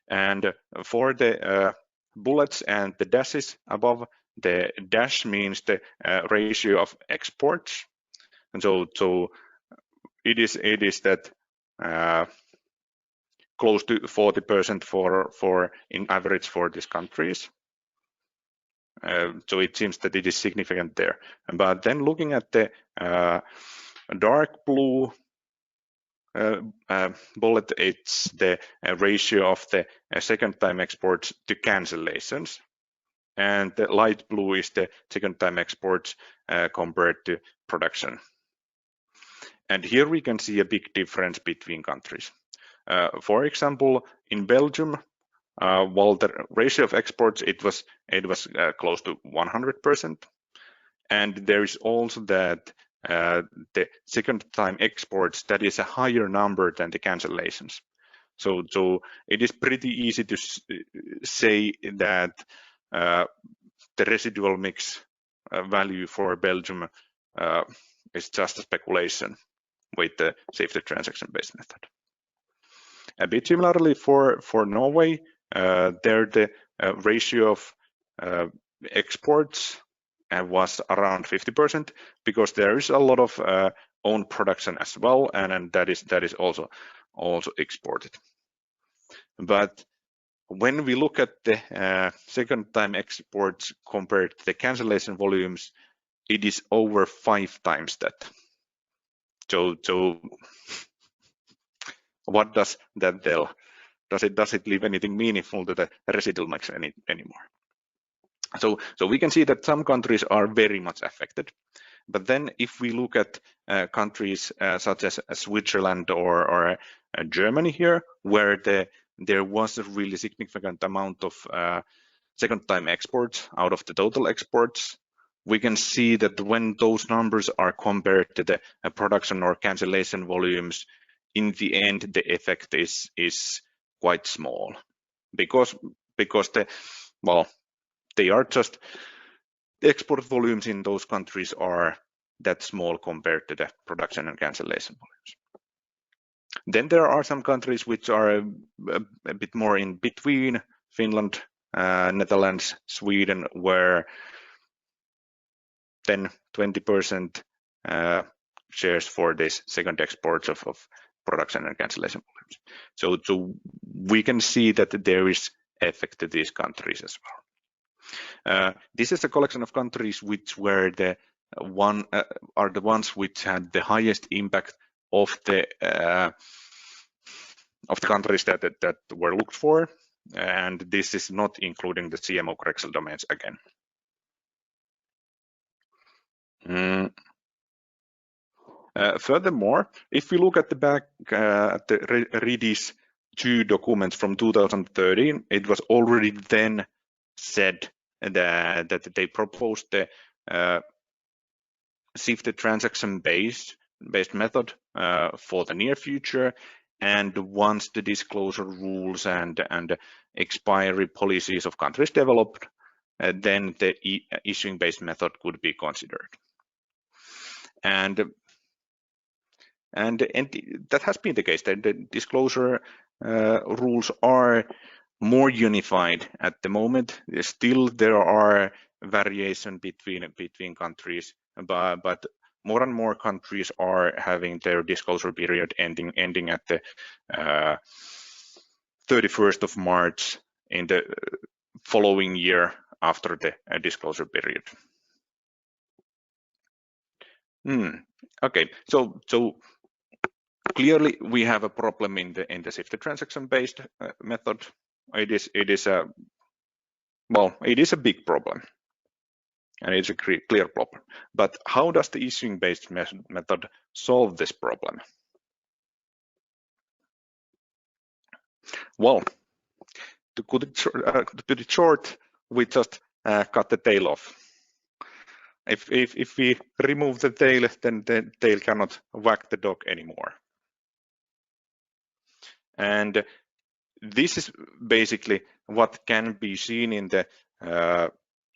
D: And for the bullets and the dashes above, the dash means the ratio of exports, and so it is that close to 40% for in average for these countries. So it seems that it is significant there. But then looking at the dark blue bullet, it's the ratio of the second time exports to cancellations. And the light blue is the second time exports compared to production. And here we can see a big difference between countries. For example, in Belgium, while the ratio of exports, it was close to 100%. And there is also that the second time exports, that is a higher number than the cancellations. So it is pretty easy to say that the residual mix value for Belgium is just a speculation with the safety transaction based method. A bit similarly for Norway, there the ratio of exports was around 50%, because there is a lot of own production as well, and that is also exported. But when we look at the second time exports compared to the cancellation volumes, it is over 5 times that. So what does that tell? Does it leave anything meaningful to the residual mix anymore? So we can see that some countries are very much affected. But then if we look at countries such as Switzerland or Germany here, where there was a really significant amount of second time exports out of the total exports, we can see that when those numbers are compared to the production or cancellation volumes, in the end the effect is quite small, because they are just, the export volumes in those countries are that small compared to the production and cancellation volumes. Then there are some countries which are a bit more in between, Finland, Netherlands, Sweden, where 10-20% shares for this second exports of production and cancellation volumes. So we can see that there is effect to these countries as well. This is a collection of countries which were the ones which had the highest impact of the countries that were looked for, and this is not including the CMO correction domains again. Furthermore, if we look at the back at the REDIS 2 documents from 2013, it was already then said that they proposed the shifted transaction-based method for the near future, and once the disclosure rules and expiry policies of countries developed, then the issuing-based method could be considered. And that has been the case. The disclosure rules are more unified at the moment. Still, there are variation between countries, but more and more countries are having their disclosure period ending at the 31st of March in the following year after the disclosure period. Okay, so clearly we have a problem in the shifted transaction-based method. It is a big problem, and it's a clear problem. But how does the issuing-based method solve this problem? Well, to put it short, we just cut the tail off. If we remove the tail, then the tail cannot whack the dog anymore. And this is basically what can be seen in the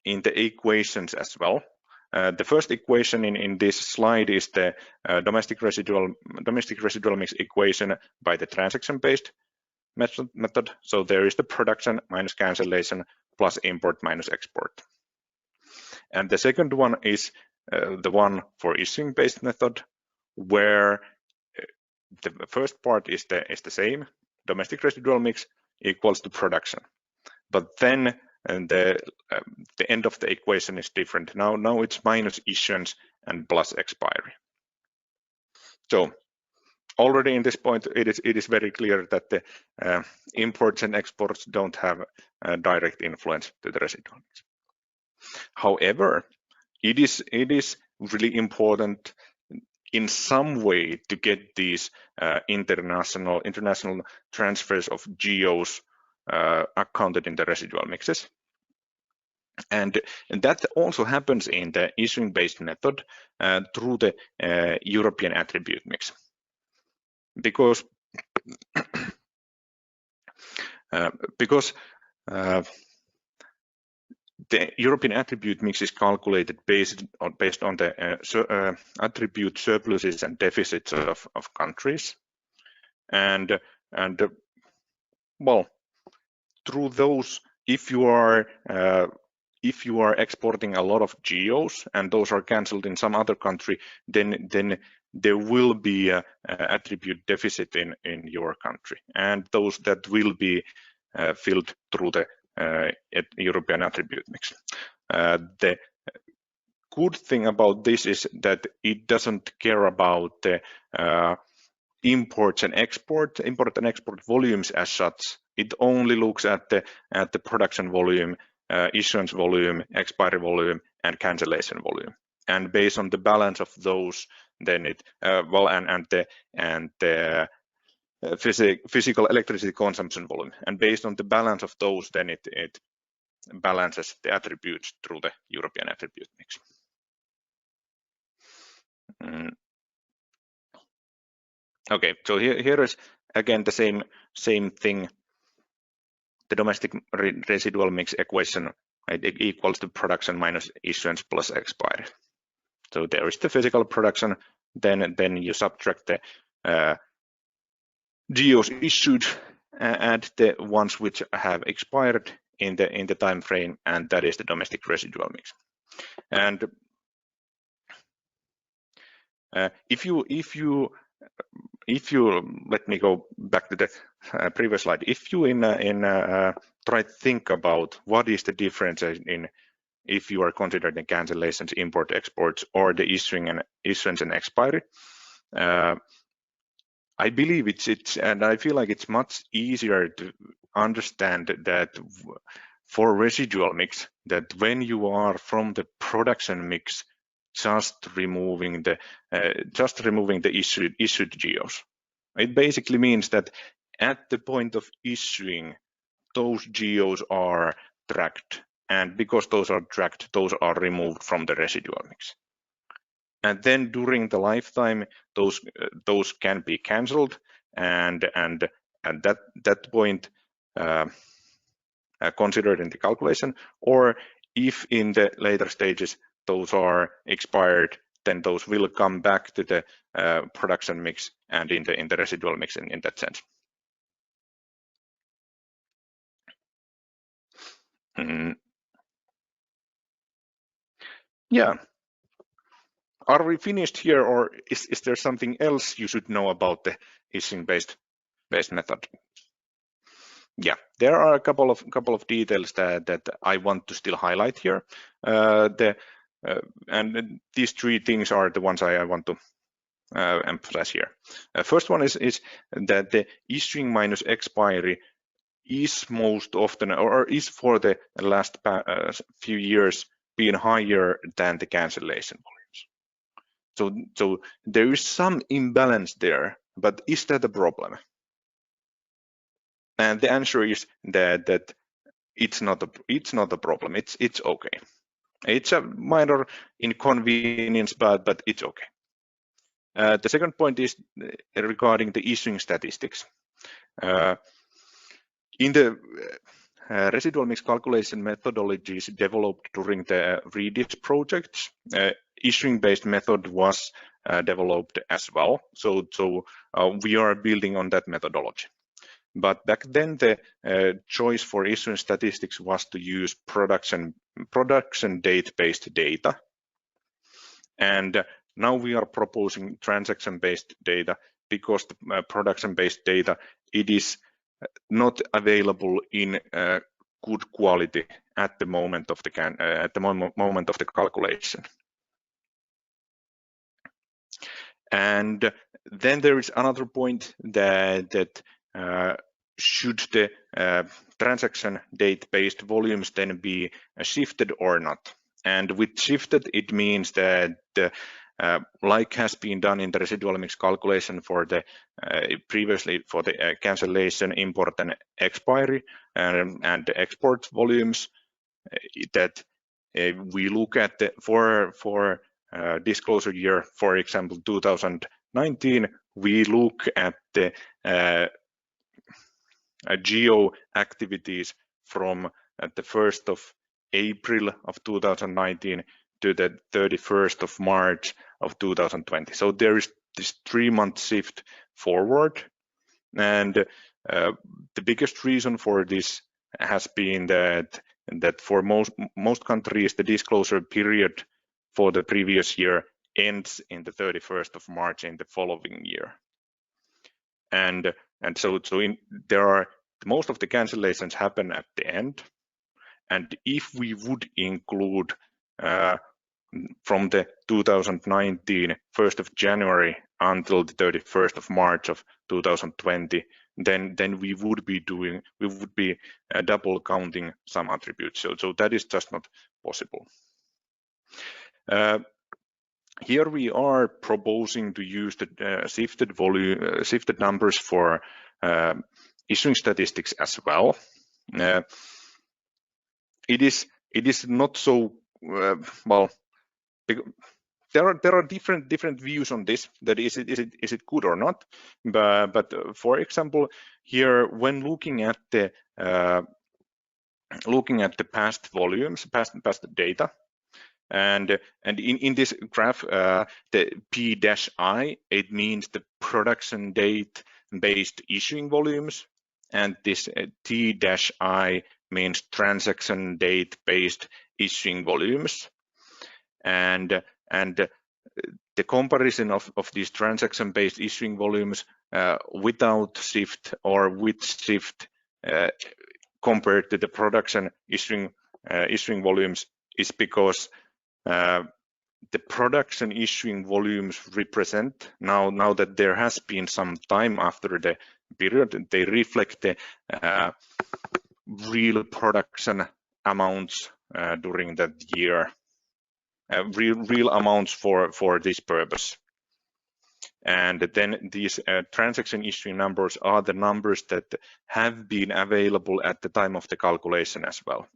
D: equations as well. The first equation in this slide is the domestic residual mix equation by the transaction-based method. So there is the production minus cancellation plus import minus export. And the second one is the one for issuing-based method, where the first part is the same, domestic residual mix equals to production, but then the end of the equation is different. Now it's minus issuance and plus expiry. So already in this point, it is very clear that the imports and exports don't have a direct influence to the residual mix. However, it is really important in some way to get these international transfers of GOs accounted in the residual mixes. And that also happens in the issuing-based method through the European attribute mix. Because the European attribute mix is calculated based on the attribute surpluses and deficits of countries, and well, through those, if you are exporting a lot of GOs and those are cancelled in some other country, then there will be a attribute deficit in your country, and those that will be filled through the European attribute mix. The good thing about this is that it doesn't care about the import and export volumes as such. It only looks at the production volume, issuance volume, expiry volume, and cancellation volume. And based on the balance of those, then it the physical electricity consumption volume, and based on the balance of those, then it balances the attributes through the European attribute mix. Okay, so here is again the same thing. The domestic residual mix equation, it equals to production minus issuance plus expiry. So there is the physical production, then you subtract the GOs issued, add the ones which have expired in the time frame, and that is the domestic residual mix. And if you let me go back to the previous slide. If you try to think about what is the difference in if you are considering the cancellations, import, exports, or the issuance and expiry. I believe and I feel like it's much easier to understand that for residual mix, that when you are from the production mix just removing the issued GEOs. It basically means that at the point of issuing, those GEOs are tracked, and because those are tracked, those are removed from the residual mix. And then during the lifetime, those can be cancelled, and at that point considered in the calculation, or if in the later stages those are expired, then those will come back to the production mix and in the residual mix in that sense. Yeah. Are we finished here, or is there something else you should know about the issuing-based method? Yeah, there are a couple of details that I want to still highlight here. And these three things are the ones I want to emphasize here. First one is that the issuing minus expiry is most often, or is for the last few years, been higher than the cancellation volumes. So there is some imbalance there, but is that a problem? And the answer is that it's not a problem. It's okay. It's a minor inconvenience, but it's okay. The second point is regarding the issuing statistics. In the residual mix calculation methodologies developed during the REDIS projects, issuing-based method was developed as well. So we are building on that methodology. But back then, the choice for issuing statistics was to use production date-based data. And now we are proposing transaction-based data because the production-based data, it is not available in good quality at the moment of the moment of the calculation. And then there is another point that should the transaction date-based volumes then be shifted or not? And with shifted, it means that like has been done in the residual mix calculation for the previously for the cancellation, import, and expiry and the export volumes, that we look at the for disclosure year, for example, 2019, we look at the geo activities from the 1st of April of 2019 to the 31st of March of 2020. So there is this 3-month shift forward, and the biggest reason for this has been that for most countries, the disclosure period for the previous year ends in the 31st of March in the following year. And so there are most of the cancellations happen at the end. And if we would include from the 2019 1st of January until the 31st of March of 2020, then we would be double counting some attributes. So that is just not possible. Here we are proposing to use the shifted numbers for issuing statistics as well. It is not so well. There are different views on this. That is it good or not? But for example, here when looking at the past volumes, past data. And in this graph, the P-I, it means the production date based issuing volumes, and this T-I means transaction date based issuing volumes. And the comparison of these transaction based issuing volumes without shift or with shift compared to the production issuing volumes is because the production issuing volumes represent, now that there has been some time after the period, they reflect the real production amounts during that year. real amounts for this purpose. And then these transaction issuing numbers are the numbers that have been available at the time of the calculation as well.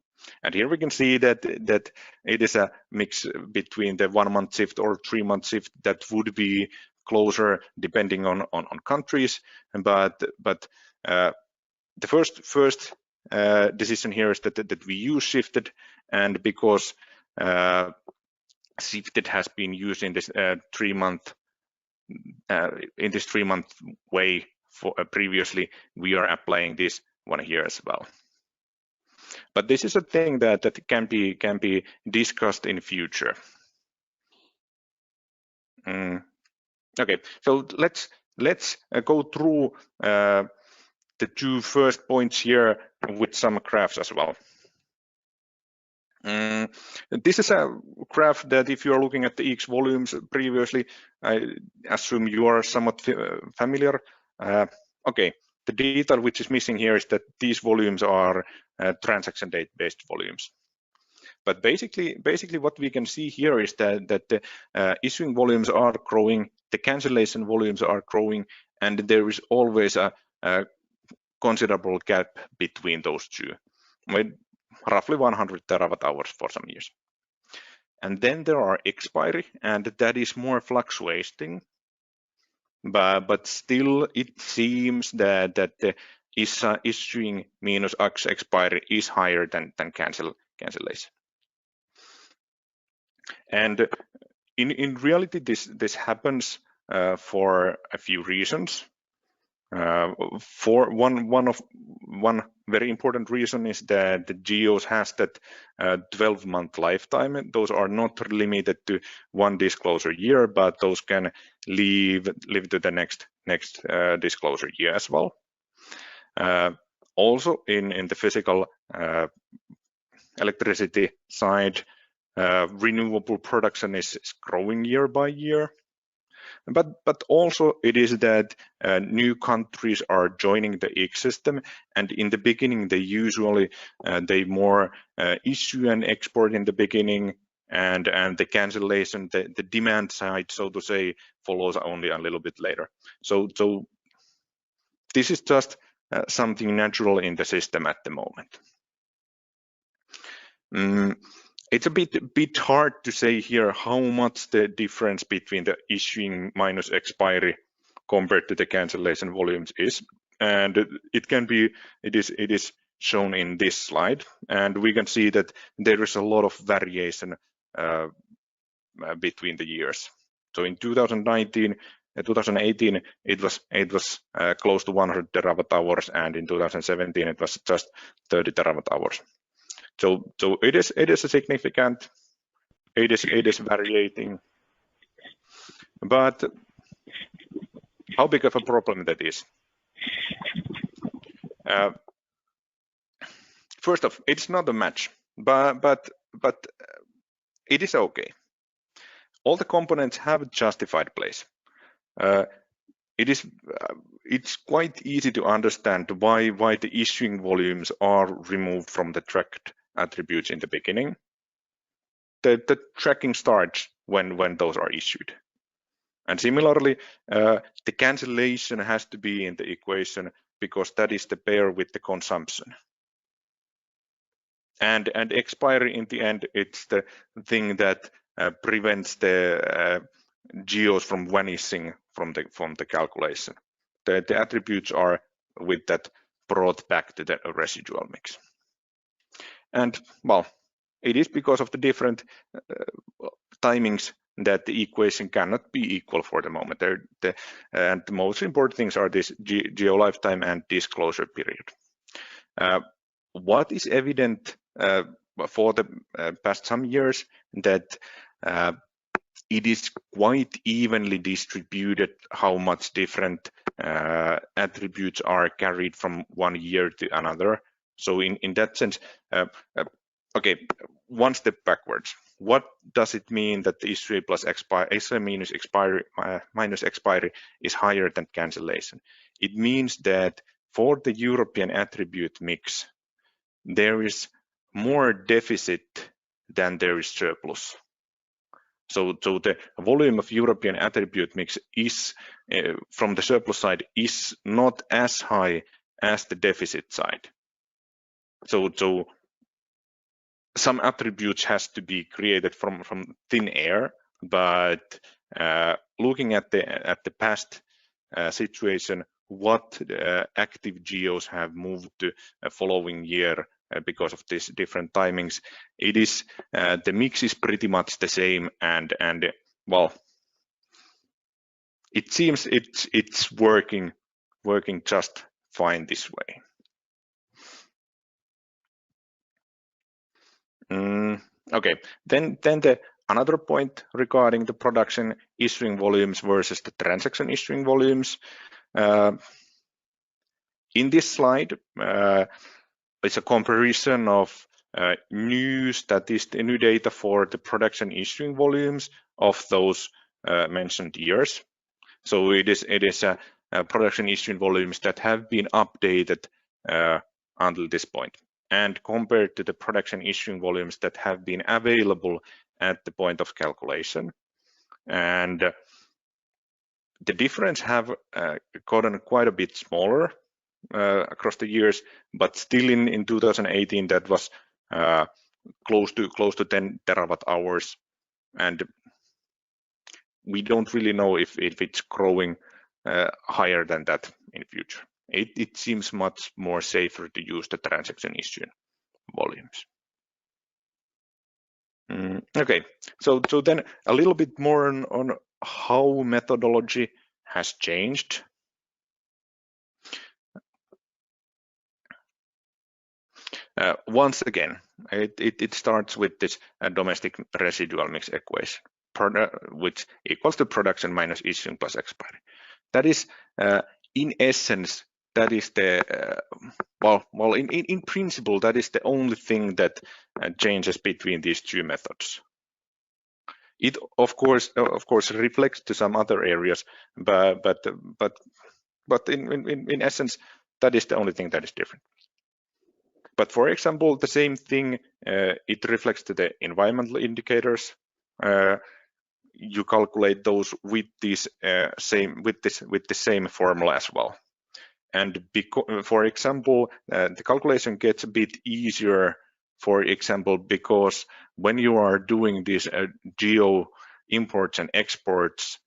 D: And here we can see that it is a mix between the 1 month shift or 3 month shift that would be closer depending on countries. But the first decision here is that we use shifted, and because shifted has been used in this 3 month way for previously, we are applying this one here as well. But this is a thing that can be discussed in future. Okay, so let's go through the 2 first points here with some graphs as well. This is a graph that if you are looking at the X volumes previously, I assume you are somewhat familiar. Okay, the detail which is missing here is that these volumes are transaction date based volumes. But basically what we can see here is that the issuing volumes are growing, the cancellation volumes are growing, and there is always a considerable gap between those two, with roughly 100 terawatt hours for some years. And then there are expiry, and that is more fluctuating, but still it seems that the issuing minus expiry is higher than cancellation. And in reality, this happens for a few reasons. For one very important reason is that the GEOs has that 12-month lifetime. Those are not limited to one disclosure year, but those can live to the next disclosure year as well. Also, in the physical electricity side, renewable production is growing year by year. But also it is that new countries are joining the X system, and in the beginning they usually they more issue and export in the beginning, and the cancellation, the demand side, so to say, follows only a little bit later. So this is just something natural in the system at the moment. It's a bit hard to say here how much the difference between the issuing minus expiry compared to the cancellation volumes is, and it is shown in this slide, and we can see that there is a lot of variation between the years. So in 2018 it was close to 100 terawatt hours, and in 2017 it was just 30 terawatt hours. So it is a significant, it is varying, but how big of a problem that is? First off, it's not a match, but it is okay. All the components have a justified place. It's quite easy to understand why the issuing volumes are removed from the tracked attributes in the beginning. The tracking starts when those are issued. And similarly, the cancellation has to be in the equation because that is the pair with the consumption. And expiry in the end, it's the thing that prevents the GEOs from vanishing from the calculation. The attributes are with that brought back to the residual mix. And well, it is because of the different timings that the equation cannot be equal for the moment. And the most important things are this GEO lifetime and disclosure period. What is evident for the past some years that it is quite evenly distributed how much different attributes are carried from one year to another. So in that sense, okay, one step backwards. What does it mean that the issue plus minus expiry is higher than cancellation? It means that for the European attribute mix, there is more deficit than there is surplus. So the volume of European attribute mix is from the surplus side is not as high as the deficit side. So some attributes has to be created from thin air, but looking at the past situation, what active geos have moved to following year because of these different timings, it is the mix is pretty much the same, and well, it seems it's working just fine this way. Okay, then another point regarding the production issuing volumes versus the transaction issuing volumes. In this slide, it's a comparison of new data for the production issuing volumes of those mentioned years. So it is a production issuing volumes that have been updated until this point, and compared to the production issuing volumes that have been available at the point of calculation. And the difference have gotten quite a bit smaller across the years, but still in 2018 that was close to 10 terawatt hours, and we don't really know if it's growing higher than that in the future. It seems much more safer to use the transaction issuing volumes. Okay, so then a little bit more on how methodology has changed. Once again, it starts with this domestic residual mix equation, which equals the production minus issuing plus expiry. That is, in essence, that is the well, in principle, that is the only thing that changes between these two methods. It of course reflects to some other areas, but in essence, that is the only thing that is different. But for example, the same thing, it reflects to the environmental indicators. You calculate those with this with the same formula as well. And for example, the calculation gets a bit easier, for example, because when you are doing these geo imports and exports,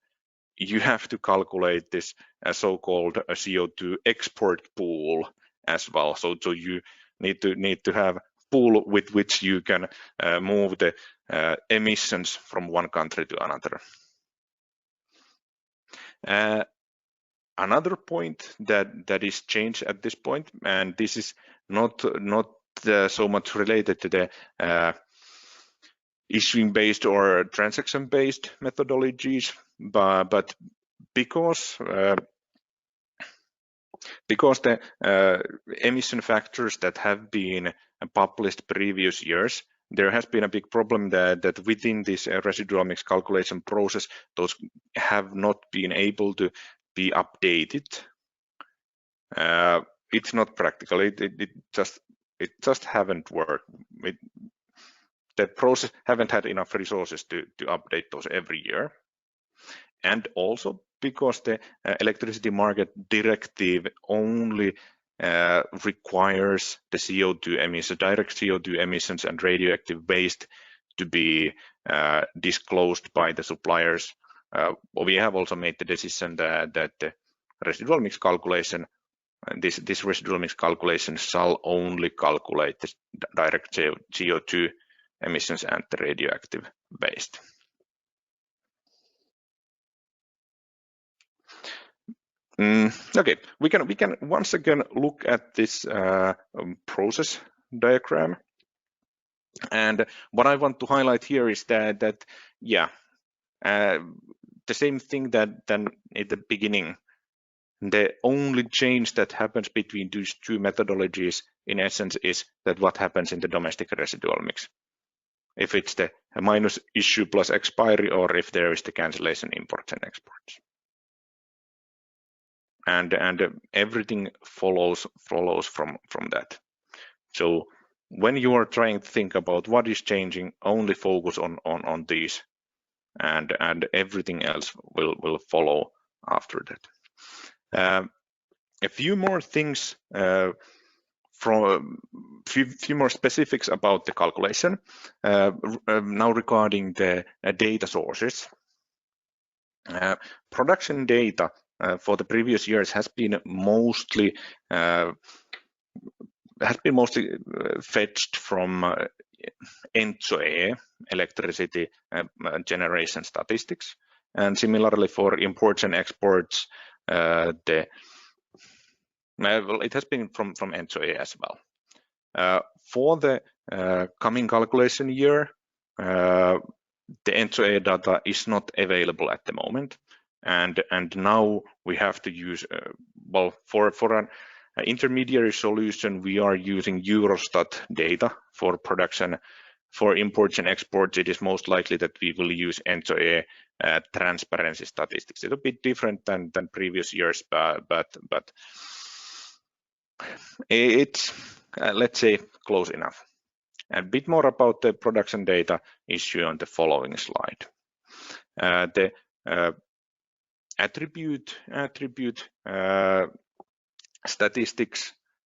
D: you have to calculate this so-called CO2 export pool as well. So you need to have pool with which you can move the emissions from one country to another. Another point that is changed at this point, and this is not so much related to the issuing based or transaction based methodologies, but because the emission factors that have been published previous years, there has been a big problem that within this residual mix calculation process, those have not been able to be updated. It's not practical. It just haven't worked. The process haven't had enough resources to update those every year, and also because the electricity market directive only requires the CO2 emissions, direct CO2 emissions and radioactive waste to be disclosed by the suppliers. We have also made the decision that the residual mix calculation, this residual mix calculation shall only calculate the direct CO2 emissions and the radioactive waste. Okay, we can once again look at this process diagram, and what I want to highlight here is that yeah, the same thing that than at the beginning. The only change that happens between these two methodologies, in essence, is that what happens in the domestic residual mix. If it's the minus issue plus expiry, or if there is the cancellation imports and exports. And everything follows from that. So when you are trying to think about what is changing, only focus on these and everything else will follow after that. A few more things from few more specifics about the calculation now regarding the data sources. Production data for the previous years has been mostly fetched from ENTSO-E, electricity generation statistics, and similarly for imports and exports, it has been from ENTSO-E as well. For the coming calculation year, the ENTSO-E data is not available at the moment, and now we have to use for an intermediary solution, we are using Eurostat data for production. For imports and exports, it is most likely that we will use ENTSO-E transparency statistics. It's a bit different than previous years, but it's let's say close enough. A bit more about the production data issue on the following slide. The attribute statistics,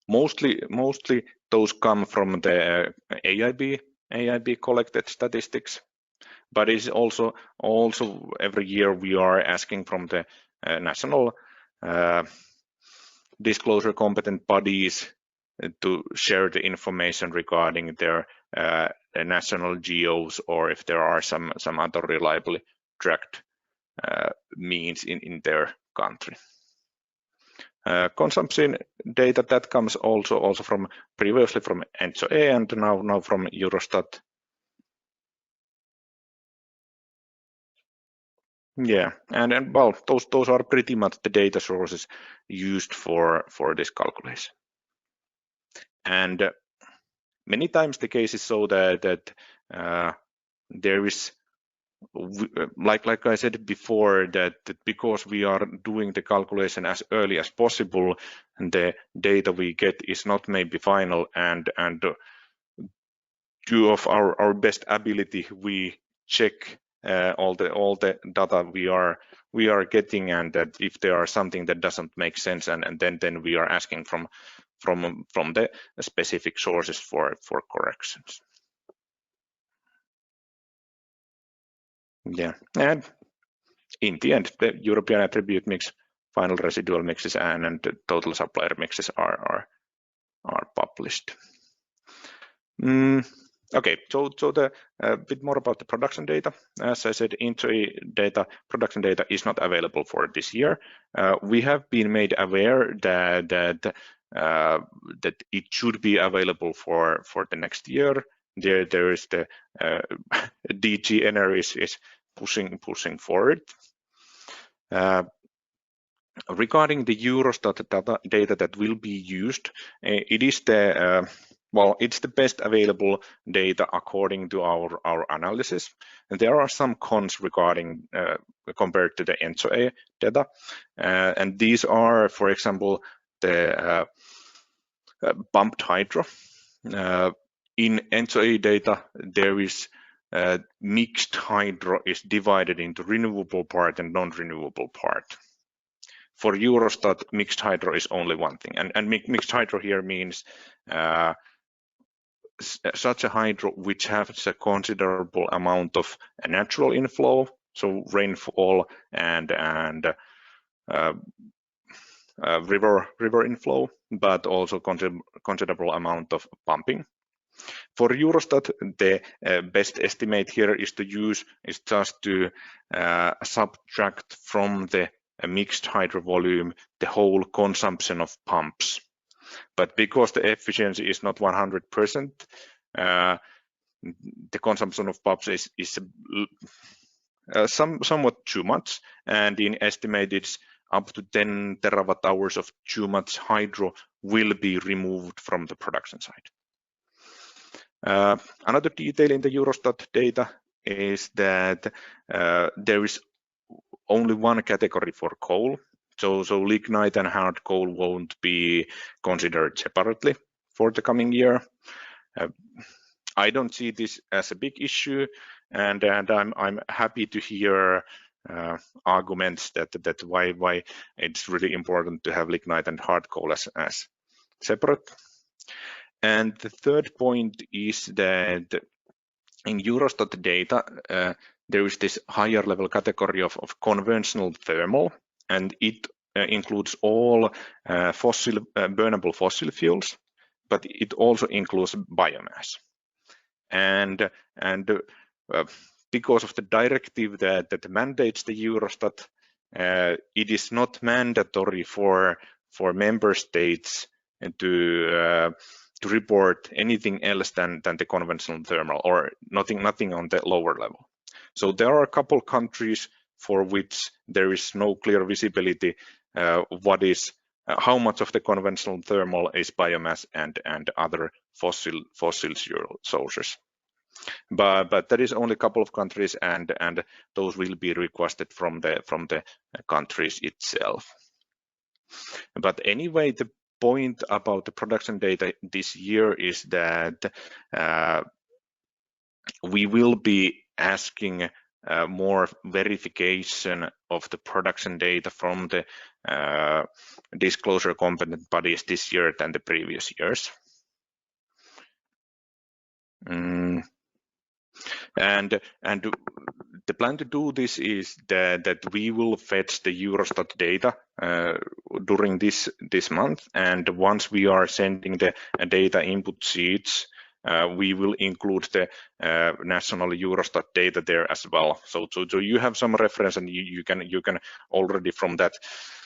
D: mostly those come from the AIB collected statistics, but it's also every year we are asking from the national disclosure competent bodies to share the information regarding their national geos, or if there are some other reliably tracked means in their country. Consumption data that comes also from previously from ENTSO-E and now from Eurostat. Yeah, and well, those are pretty much the data sources used for this calculation. And many times the case is so that there is, like I said before, that because we are doing the calculation as early as possible, and the data we get is not maybe final, and due of our best ability, we check all the data we are getting, and that if there are something that doesn't make sense, and then we are asking from the specific sources for corrections. Yeah, and in the end, the European attribute mix, final residual mixes, and the total supplier mixes are published. Okay, so the bit more about the production data. As I said, ENTSO-E data, production data is not available for this year. We have been made aware that it should be available for the next year. There is the DG NR is pushing for it. Regarding the Eurostat data that will be used, it is the it's the best available data according to our analysis. And there are some cons regarding compared to the ENTSO-E data, and these are, for example, the pumped hydro. In ENTSO-E data, there is mixed hydro is divided into renewable part and non-renewable part. For Eurostat, mixed hydro is only one thing, and mixed hydro here means such a hydro which has a considerable amount of natural inflow, so rainfall and river inflow, but also considerable amount of pumping. For Eurostat, the best estimate here is just to subtract from the mixed hydro volume the whole consumption of pumps. But because the efficiency is not 100%, the consumption of pumps is somewhat too much, and in estimated up to 10 terawatt hours of too much hydro will be removed from the production side. Another detail in the Eurostat data is that there is only one category for coal. So lignite and hard coal won't be considered separately for the coming year. I don't see this as a big issue, and I'm happy to hear arguments that why it's really important to have lignite and hard coal as separate. And the third point is that in Eurostat data, there is this higher level category of conventional thermal, and it includes all burnable fossil fuels, but it also includes biomass. And because of the directive that mandates the Eurostat, it is not mandatory for member states to report anything else than the conventional thermal, or nothing on the lower level. So there are a couple countries for which there is no clear visibility how much of the conventional thermal is biomass and other fossil fuel sources. But there is only a couple of countries, and those will be requested from the countries itself. But anyway, the point about the production data this year is that we will be asking more verification of the production data from the disclosure competent bodies this year than the previous years. And the plan to do this is that we will fetch the Eurostat data during this month, and once we are sending the data input sheets, we will include the national Eurostat data there as well. So you have some reference, and you can already from that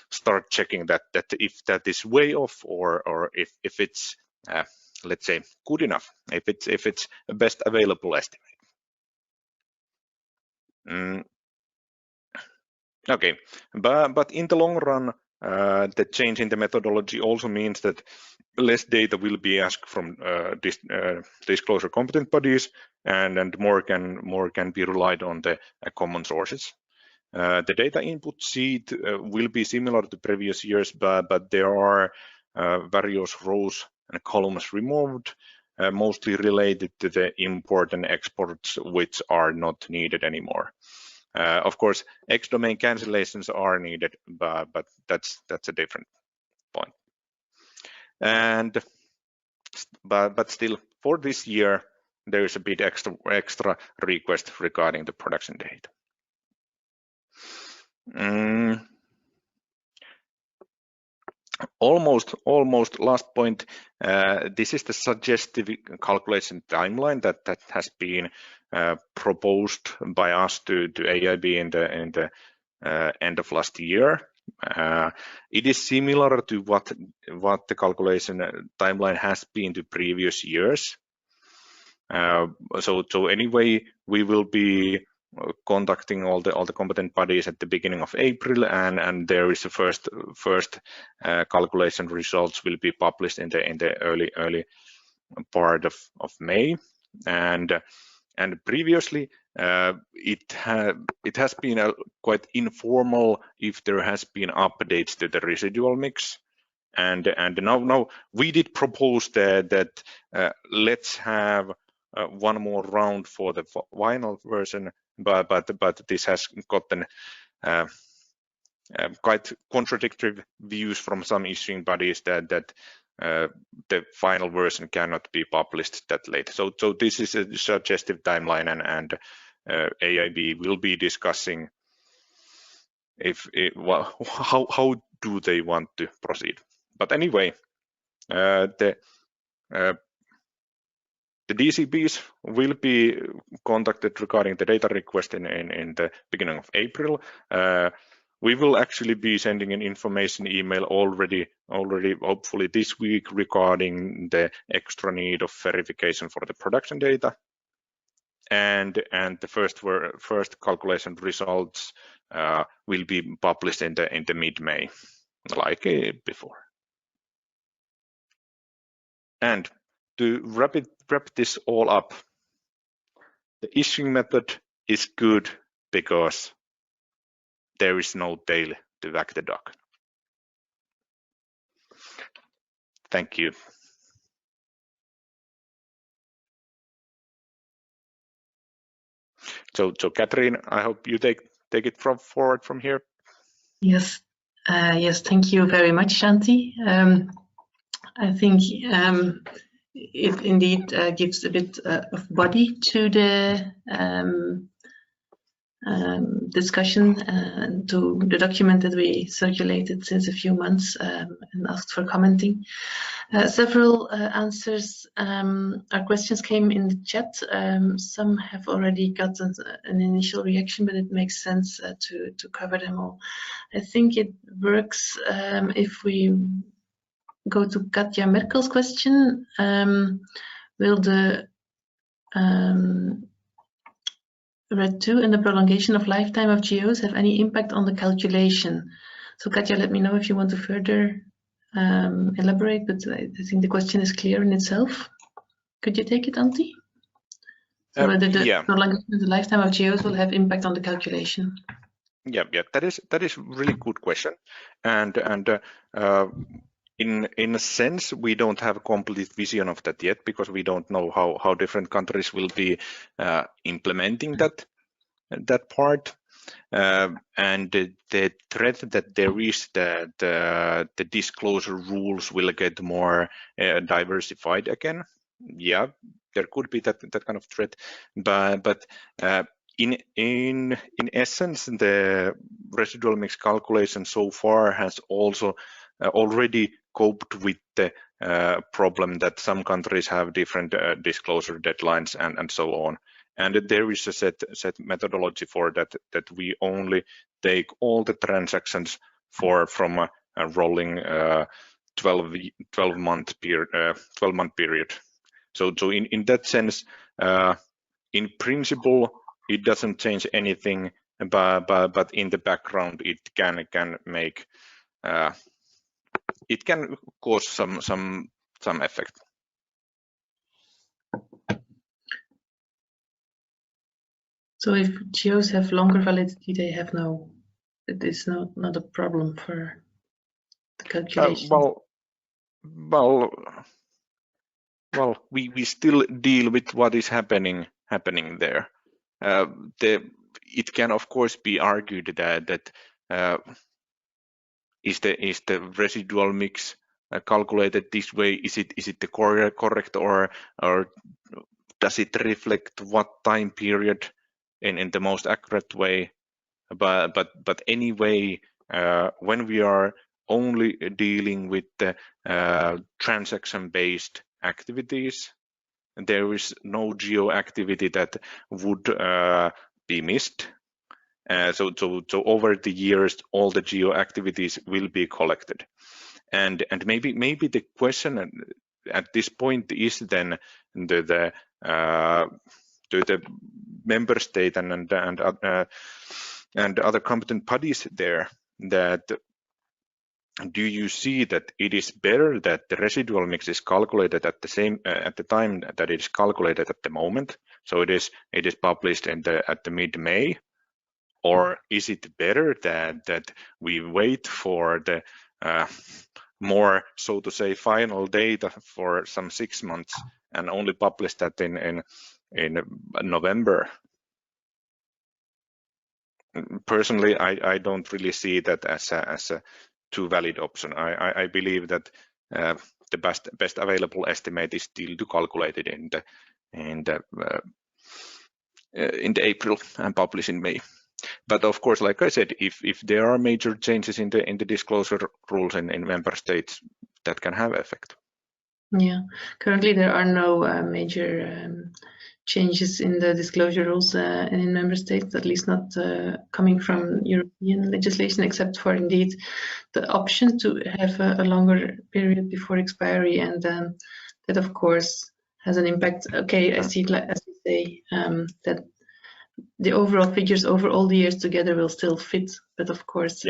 D: start checking that if that is way off, or if it's let's say good enough, if it's the best available estimate. Okay, but in the long run, the change in the methodology also means that less data will be asked from disclosure competent bodies, and more can be relied on the common sources. The data input sheet will be similar to previous years, but there are various rows and columns removed, mostly related to the import and exports, which are not needed anymore. Of course, X-domain cancellations are needed, but that's a different point. But still, for this year, there is a bit extra request regarding the production data. Almost last point. This is the suggestive calculation timeline that has been proposed by us to AIB in the end of last year. It is similar to what the calculation timeline has been to previous years. So anyway, we will be contacting all the competent bodies at the beginning of April, and there is the first calculation results will be published in the early part of May, and previously it has been quite informal if there has been updates to the residual mix, and now we did propose that let's have one more round for the final version, but this has gotten quite contradictory views from some issuing bodies that the final version cannot be published that late. So this is a suggestive timeline, and AIB will be discussing how do they want to proceed. But anyway, the DCBs will be contacted regarding the data request in the beginning of April. We will actually be sending an information email already hopefully this week regarding the extra need of verification for the production data, and the first calculation results will be published in the mid-May, like before. And to wrap this all up, the issuing method is good because there is no tail to wag the dog. Thank you. So Catherine, I hope you take it forward from here.
A: Yes, yes, thank you very much, Antti. I think it indeed gives a bit of body to the discussion and to the document that we circulated since a few months and asked for commenting. Several answers or questions came in the chat. Some have already gotten an initial reaction, but it makes sense to cover them all. I think it works if we go to Katja Merkel's question. Will the RED 2 and the prolongation of lifetime of GEOs have any impact on the calculation? So Katja, let me know if you want to further elaborate, but I think the question is clear in itself. Could you take it, Antti? So whether the prolongation of the lifetime of GEOs will have impact on the calculation?
D: Yeah, that is really good question, and in a sense we don't have a complete vision of that yet, because we don't know how different countries will be implementing that part. And the threat that there is that the disclosure rules will get more diversified again. Yeah, there could be that kind of threat, but in essence, the residual mix calculation so far has also already coped with the problem that some countries have different disclosure deadlines and so on. And there is a set methodology for that we only take all the transactions from a rolling 12-month period. So in that sense, in principle, it doesn't change anything, but in the background, it can make it can cause some effect.
A: So if GEOs have longer validity, they have it is not a problem for the calculation.
D: Well, we still deal with what is happening there. It can of course be argued that is the residual mix calculated this way? Is it the correct or does it reflect what time period in the most accurate way? But anyway, when we are only dealing with the transaction-based activities, there is no geo activity that would be missed. So over the years, all the geo activities will be collected, and maybe the question at this point is then the member state and other competent bodies there, that do you see that it is better that the residual mix is calculated at the time that it is calculated at the moment, so it is published at the mid-May, or is it better that we wait for the more, so to say, final data for some 6 months and only publish that in November? Personally, I don't really see that as a too valid option. I believe that the best available estimate is still to calculate it in the April and publish in May. But of course, like I said, if there are major changes in the disclosure rules in member states, that can have effect.
A: Yeah, currently there are no major changes in the disclosure rules in member states, at least not coming from European legislation, except for indeed the option to have a longer period before expiry, and that of course has an impact. Okay, I see, as you say, that the overall figures over all the years together will still fit, but of course,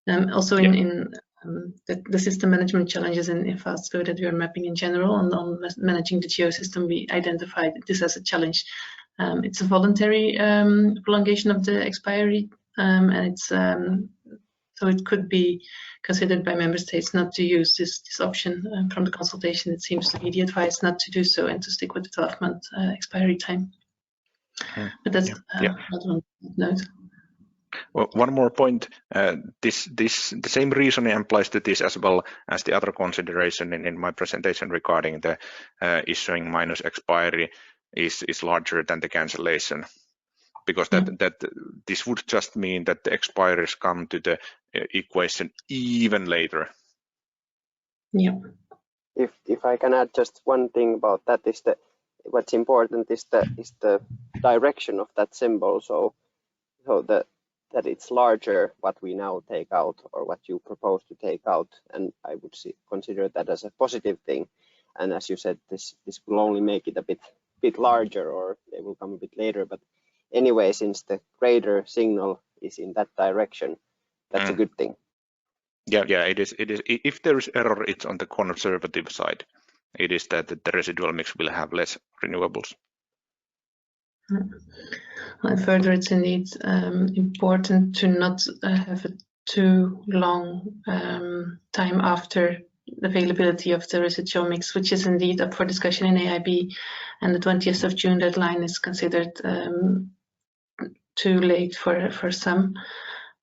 A: also in the system management challenges in FaStGO that we are mapping in general, and on managing the geo system, we identified this as a challenge. It's a voluntary prolongation of the expiry, and it's so it could be considered by member states not to use this option. From the consultation, it seems to be the advice not to do so and to stick with the 12-month expiry time. But that's not on note.
D: Well, one more point. The same reasoning applies to this as well as the other consideration in my presentation regarding the issuing minus expiry is larger than the cancellation, because that this would just mean that the expiries come to the equation even later.
A: Yeah.
B: If I can add just one thing about that, is that what's important is the direction of that symbol. So that it's larger what we now take out or what you propose to take out, and I would consider that as a positive thing. And as you said, this will only make it a bit larger, or they will come a bit later. But anyway, since the greater signal is in that direction, that's a good thing.
D: Yeah, it is. If there is error, it's on the conservative side. It is that the residual mix will have less renewables.
A: And further, it's indeed important to not have a too long time after the availability of the residual mix, which is indeed up for discussion in AIB, and the 20th of June deadline is considered too late for some.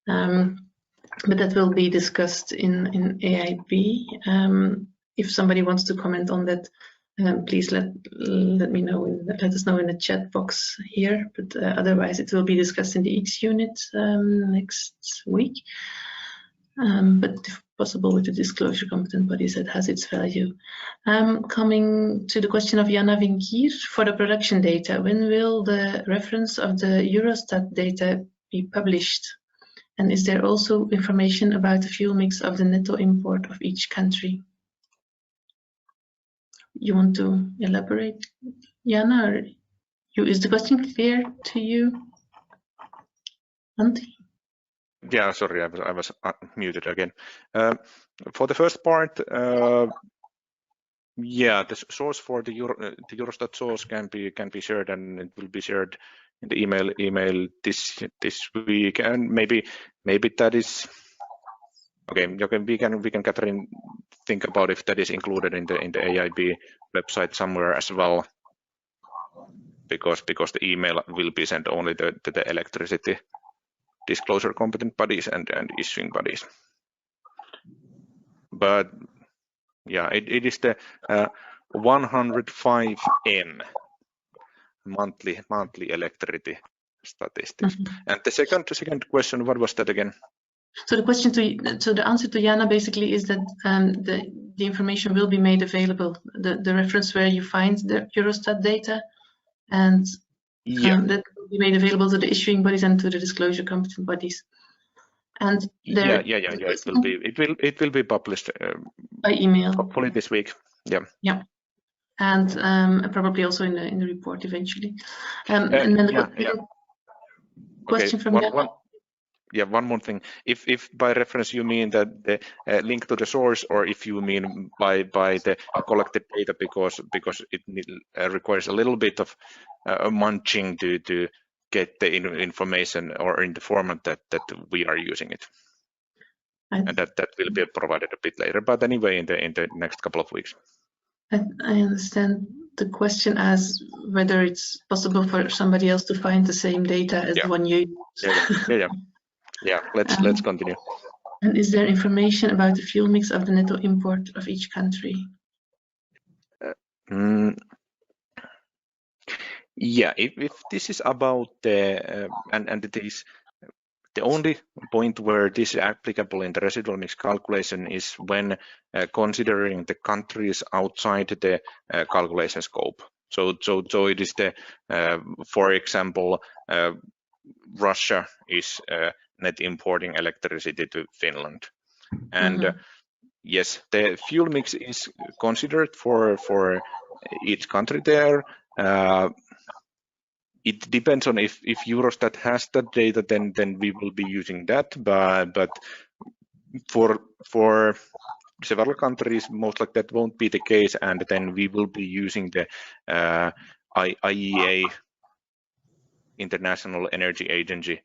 A: But that will be discussed in AIB. If somebody wants to comment on that, please let me know. Let us know in the chat box here. But otherwise, it will be discussed in the X unit next week. But if possible, with the disclosure competent bodies, that has its value. Coming to the question of Jana Vinkir for the production data, when will the reference of the Eurostat data be published? And is there also information about the fuel mix of the netto import of each country? You want to elaborate, Jana, or is the question clear to you, Antti?
D: Yeah, sorry, I was muted again. For the first part, yeah, the source for the Eurostat source can be shared, and it will be shared in the email this week, and maybe that is okay. We can Catherine think about if that is included in the AIB website somewhere as well, because the email will be sent only to the electricity disclosure competent bodies and issuing bodies. But yeah, it is the 105M monthly electricity statistics. And the second question, what was that again?
A: So the answer to Jana basically is that the information will be made available, the reference where you find the Eurostat data, and that will be made available to the issuing bodies and to the disclosure competent bodies. And it will be published
D: by email, hopefully this week.
A: Yeah, and probably also in the report eventually. And then the question from Jana.
D: Yeah, one more thing. If by reference you mean that the link to the source, or if you mean by the collected data, because it requires a little bit of munching to get the information or in the format that we are using it, and that will be provided a bit later. But anyway, in the next couple of weeks.
A: I understand the question as whether it's possible for somebody else to find the same data as the one you use.
D: Yeah, let's continue.
A: And is there information about the fuel mix of the netto import of each country?
D: Yeah, if this is about the and it is the only point where this is applicable in the residual mix calculation is when considering the countries outside the calculation scope. So it is the for example, Russia is net importing electricity to Finland, and yes, the fuel mix is considered for each country there. It depends on if Eurostat has that data, then we will be using that. But for several countries, most like that won't be the case, and then we will be using the IEA, International Energy Agency,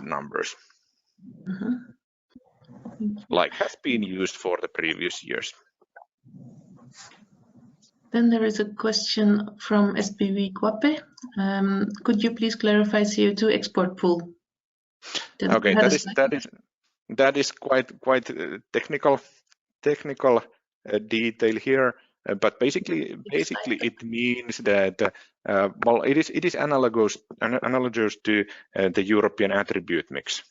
D: numbers, like has been used for the previous years.
A: Then there is a question from SPV Kwape. Could you please clarify CO2 export pool?
D: Okay, that is quite technical detail here, but basically it means that well, it is analogous to the European attribute mix.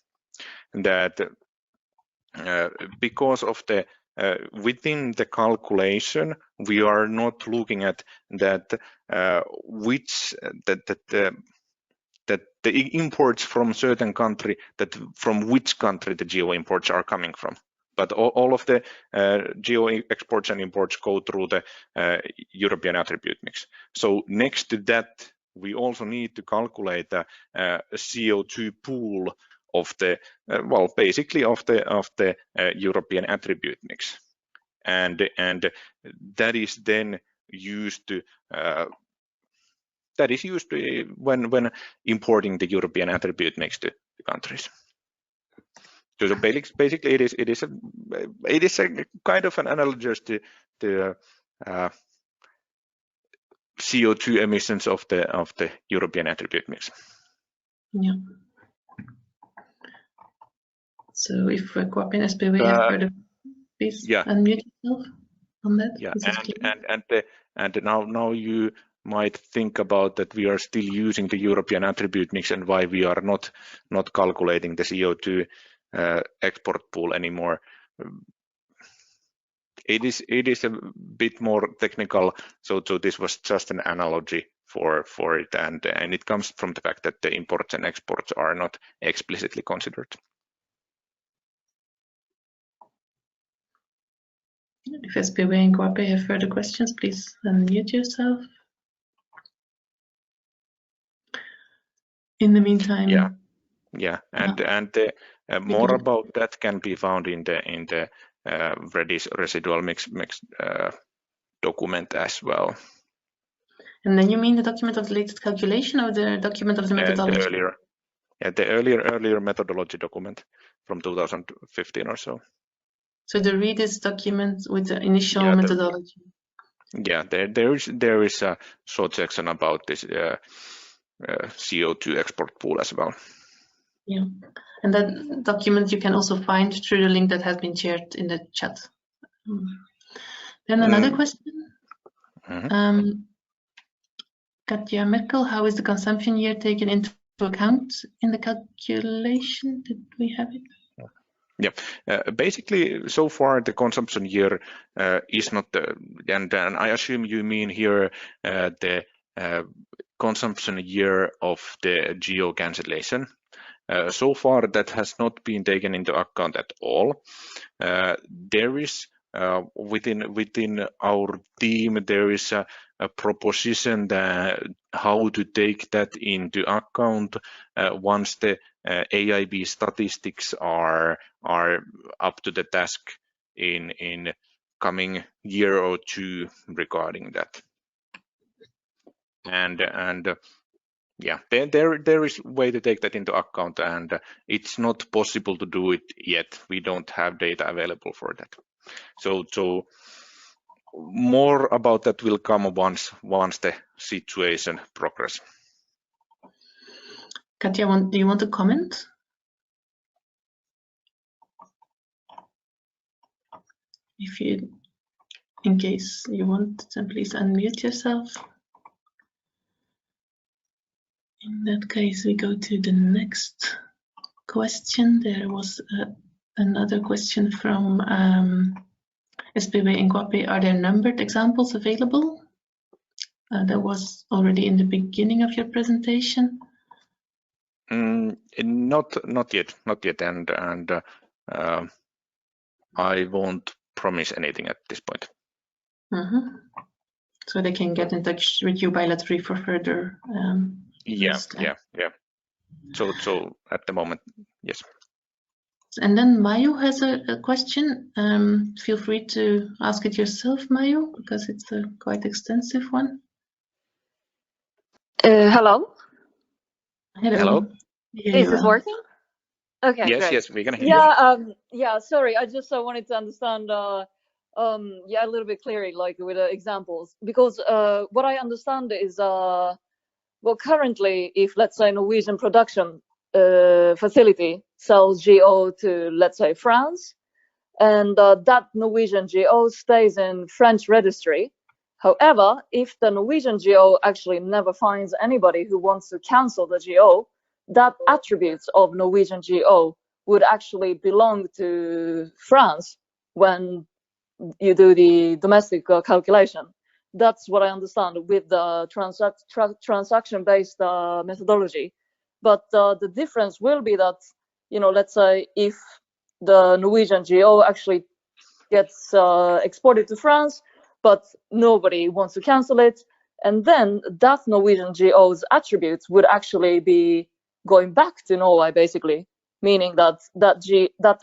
D: That because of the within the calculation, we are not looking at that that the imports from certain country, that from which country the geo imports are coming from. But all of the geo exports and imports go through the European attribute mix. So next to that, we also need to calculate the CO2 pool of the well, basically of the European attribute mix, and that is then used to when importing the European attribute mix to the countries. So basically, it is a kind of an analogous to CO2 emissions of the European attribute mix.
A: Yeah. So if Kwape and SPV have heard, please unmute yourself on that.
D: Yeah, and now you might think about that we are still using the European attribute mix and why we are not calculating the CO2 export pool anymore. It is a bit more technical, so this was just an analogy for it, and it comes from the fact that the imports and exports are not explicitly considered.
A: If SPV and Kwape have further questions, please unmute yourself. In the meantime,
D: and more about that can be found in the residual mix document as well.
A: And then you mean the document of the latest calculation or the document of the methodology?
D: The earlier methodology document from 2015 or so.
A: So the REDIS document with the initial methodology.
D: There is a short section about this CO2 export pool as well.
A: Yeah, and that document you can also find through the link that has been shared in the chat. Then another question. Katja Merkel, how is the consumption year taken into account in the calculation? Did we have it?
D: Yeah, basically, so far the consumption year is not, and I assume you mean here the consumption year of the geo cancellation. So far, that has not been taken into account at all. There is within our team, there is a proposition that how to take that into account once the AIB statistics are up to the task in coming year or two regarding that. And yeah, there is a way to take that into account, and it's not possible to do it yet. We don't have data available for that. So more about that will come once the situation progresses.
A: Katja, do you want to comment? In case you want, then please unmute yourself. In that case, we go to the next question. There was another question from SPV and Kwape. Are there numbered examples available? That was already in the beginning of your presentation.
D: Not yet, and I won't promise anything at this point.
A: So they can get in touch with you bilaterally for further.
D: Yeah. So at the moment, yes.
A: And then Mayu has a question. Feel free to ask it yourself, Mayu, because it's a quite extensive one.
F: Hello.
D: Hello.
F: Is this working? Okay.
D: Yes,
F: great.
D: Yes, we can hear you.
F: Yeah. Sorry, I just wanted to understand Yeah, a little bit clearer, like with examples, because what I understand is, well, currently, if let's say Norwegian production facility sells GO to, let's say, France, and that Norwegian GO stays in French registry. However, if the Norwegian GO actually never finds anybody who wants to cancel the GO, that attributes of Norwegian GO would actually belong to France when you do the domestic calculation. That's what I understand with the transaction-based methodology. But the difference will be that, let's say if the Norwegian GO actually gets exported to France, but nobody wants to cancel it, and then that Norwegian GO's attributes would actually be going back to Norway, basically, meaning that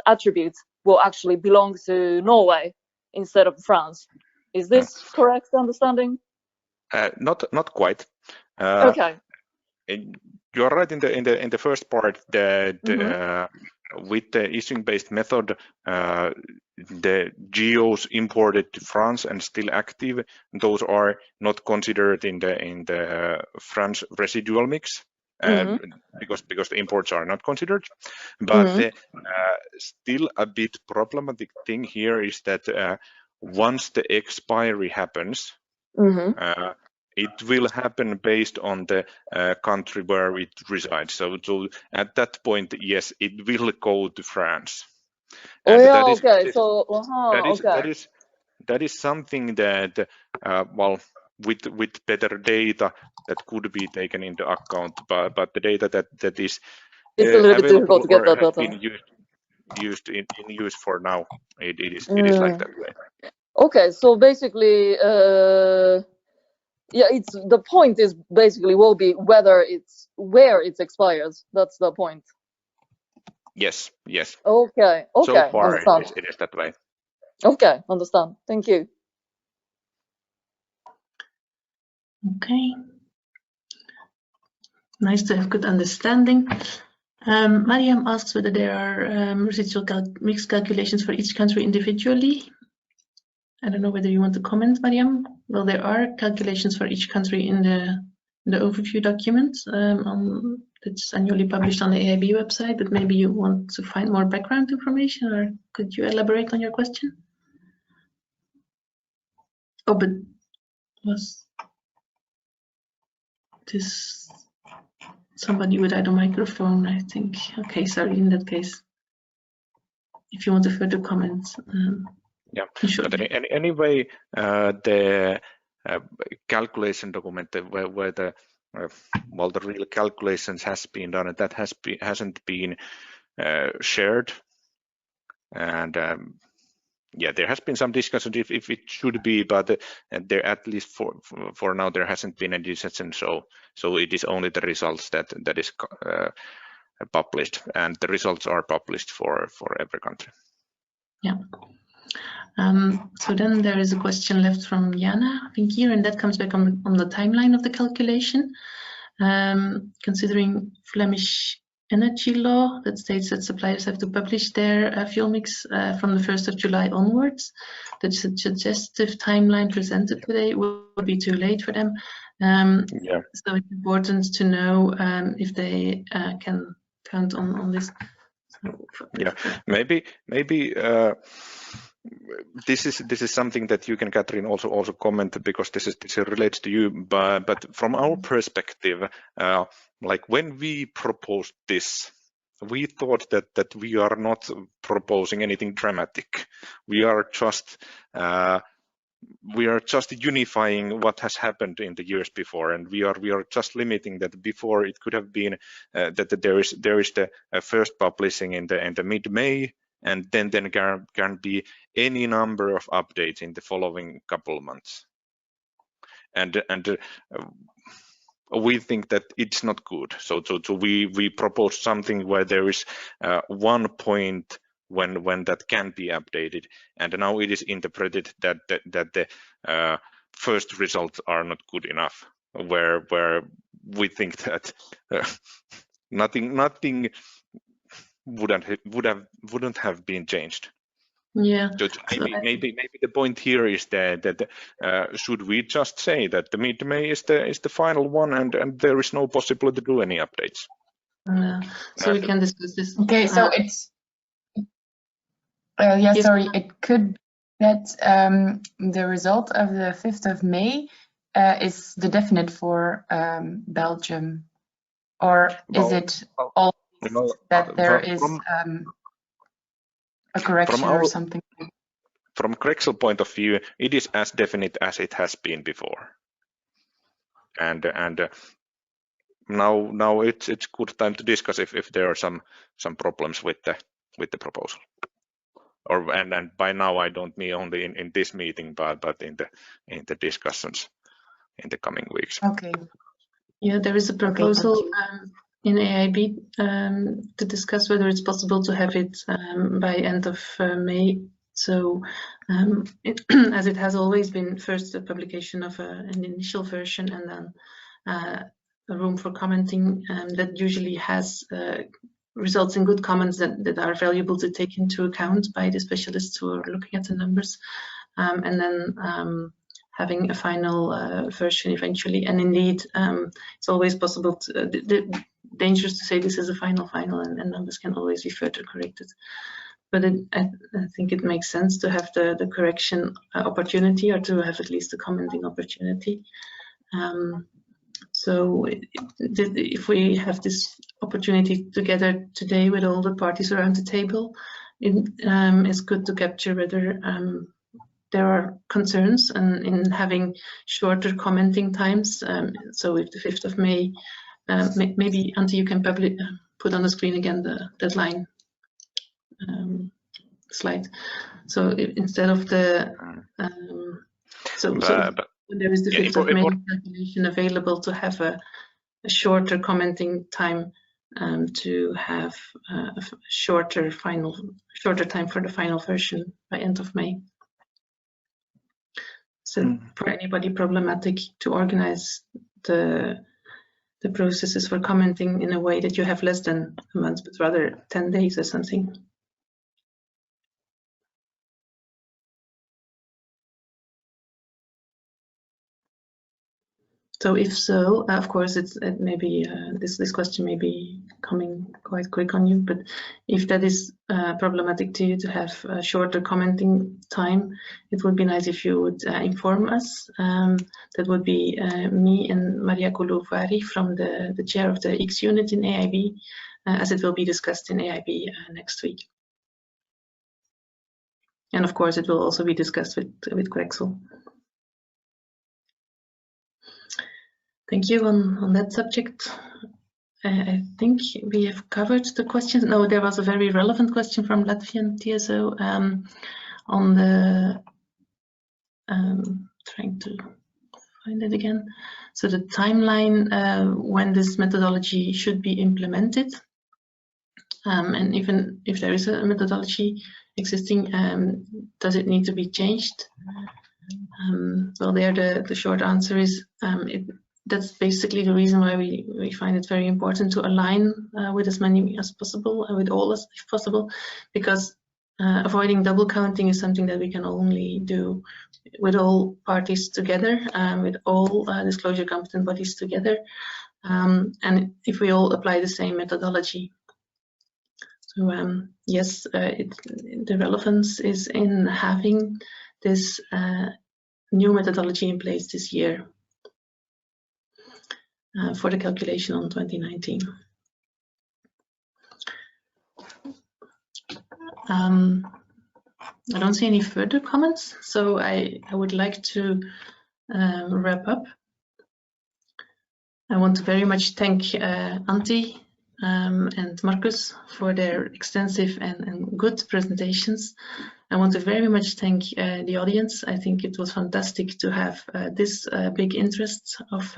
F: attribute will actually belong to Norway instead of France. Is this correct understanding?
D: Not quite.
F: Okay.
D: You are right in the first part that with the issuing-based method, the GOs imported to France and still active, those are not considered in the French residual mix. Because the imports are not considered, but the still a bit problematic thing here is that once the expiry happens, it will happen based on the country where it resides. So at that point, yes, it will go to France. And that is something that well, with better data that could be taken into account, but the data that is available or has been used in use for now, it is like that way.
F: Okay, so basically, yeah, the point is basically will be where it expires. That's the point.
D: Yes.
F: Okay.
D: So far,
F: understand.
D: it is that way.
F: Okay, understand. Thank you.
A: Okay. Nice to have good understanding. Mariam asks whether there are residual mix calculations for each country individually. I don't know whether you want to comment, Mariam. Well, there are calculations for each country in the overview document that's annually published on the AIB website, but maybe you want to find more background information, or could you elaborate on your question? Oh, but was this somebody without a microphone, I think? Okay, sorry, in that case, if you want to further comment.
D: Yeah, but anyway, the calculation document where the well, the real calculations has been done, and that hasn't been shared, and yeah, there has been some discussion if it should be, but there, at least for now, there hasn't been a decision. So it is only the results that is published, and the results are published for every country.
A: Yeah. So then there is a question left from Jana, I think here, and that comes back on the timeline of the calculation. Considering Flemish energy law that states that suppliers have to publish their fuel mix from the 1st of July onwards, the suggestive timeline presented today would be too late for them.
D: Yeah.
A: So it's important to know if they can count on this.
D: Yeah, maybe this is something that you can, Catherine, also comment, because this relates to you. But from our perspective, like when we proposed this, we thought that we are not proposing anything dramatic. We are just unifying what has happened in the years before, and we are just limiting that. Before, it could have been that there is the first publishing in the mid-May, and then can be any number of updates in the following couple of months. And we think that it's not good. So we propose something where there is one point when that can be updated, and now it is interpreted that the first results are not good enough, where we think that nothing wouldn't have been changed.
A: Yeah.
D: So maybe the point here is that should we just say that the mid-May is the final one, and there is no possibility to do any updates?
A: So we can discuss this.
G: Okay, so it's yeah,
A: Yes.
G: sorry, it could be that the result of the 5th of May is the definite for Belgium, or is it all that there is a correction or something?
D: From Grexel point of view, it is as definite as it has been before, and now it's good time to discuss if there are some problems with the proposal. And by now I don't mean only in this meeting, but in the discussions in the coming weeks.
G: Okay.
A: Yeah, there is a proposal in AIB to discuss whether it's possible to have it by end of May. So as it has always been, first the publication of an initial version and then a room for commenting that usually has results in good comments that are valuable to take into account by the specialists who are looking at the numbers, and then having a final version eventually. And indeed, it's always possible to, dangerous to say this is a final, and numbers can always be further corrected. But I think it makes sense to have the correction opportunity, or to have at least a commenting opportunity. So if we have this opportunity together today with all the parties around the table, it's good to capture whether there are concerns in having shorter commenting times. So if the 5th of May, maybe Antti, you can put on the screen again the deadline slide. So instead of the when there is the 5th of May calculation available, to have a shorter commenting time, to have a shorter time for the final version by end of May. So for anybody problematic to organize the processes for commenting in a way that you have less than a month, but rather 10 days or something. So if so, of course, it may be this question may be coming quite quick on you. But if that is problematic to you to have a shorter commenting time, it would be nice if you would inform us. That would be me and Maria Koulouvari from the chair of the X unit in AIB, as it will be discussed in AIB next week. And of course, it will also be discussed with Grexel. Thank you on that subject. I think we have covered the questions. No, there was a very relevant question from Latvian TSO on the, trying to find it again. So the timeline when this methodology should be implemented. And even if there is a methodology existing, does it need to be changed? Well, there the short answer is that's basically the reason why we find it very important to align with as many as possible, with all if possible, because avoiding double counting is something that we can only do with all parties together, with all disclosure competent bodies together, and if we all apply the same methodology. So yes, the relevance is in having this new methodology in place this year. For the calculation on 2019. I don't see any further comments, so I would like to wrap up. I want to very much thank Antti and Markus for their extensive and good presentations. I want to very much thank the audience. I think it was fantastic to have this big interest of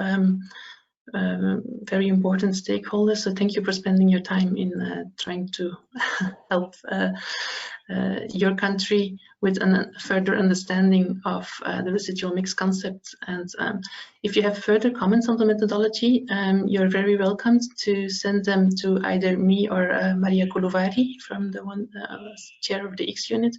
A: very important stakeholders. So thank you for spending your time in trying to help your country with a further understanding of the residual mix concept. And if you have further comments on the methodology, you're very welcome to send them to either me or Maria Koulouvari from the chair of the X unit.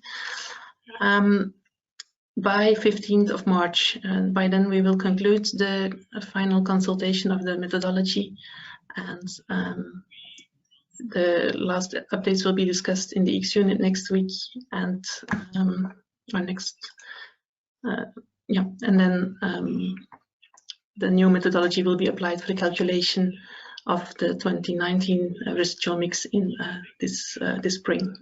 A: By 15th of March, and by then we will conclude the final consultation of the methodology, and the last updates will be discussed in the X unit next week, and and then the new methodology will be applied for the calculation of the 2019 residual mix in this spring.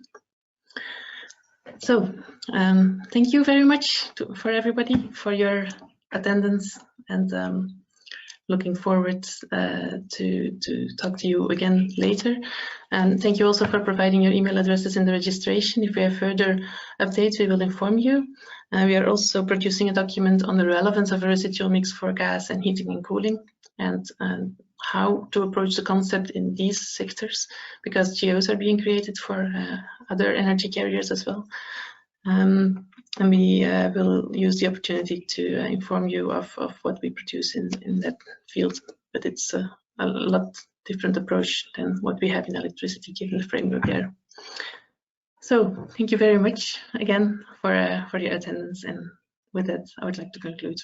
A: So thank you very much for everybody for your attendance, and looking forward to talk to you again later. And thank you also for providing your email addresses in the registration. If we have further updates, we will inform you. We are also producing a document on the relevance of a residual mix for gas and heating and cooling, and how to approach the concept in these sectors, because GOs are being created for other energy carriers as well. And we will use the opportunity to inform you of what we produce in that field, but it's a lot different approach than what we have in electricity, given the framework there. So thank you very much again for your attendance, and with that I would like to conclude.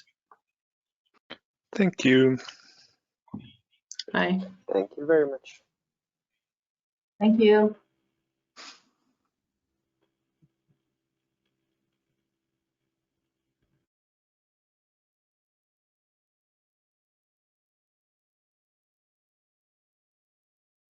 E: Thank you.
A: Bye.
B: Thank you very much.
G: Thank you.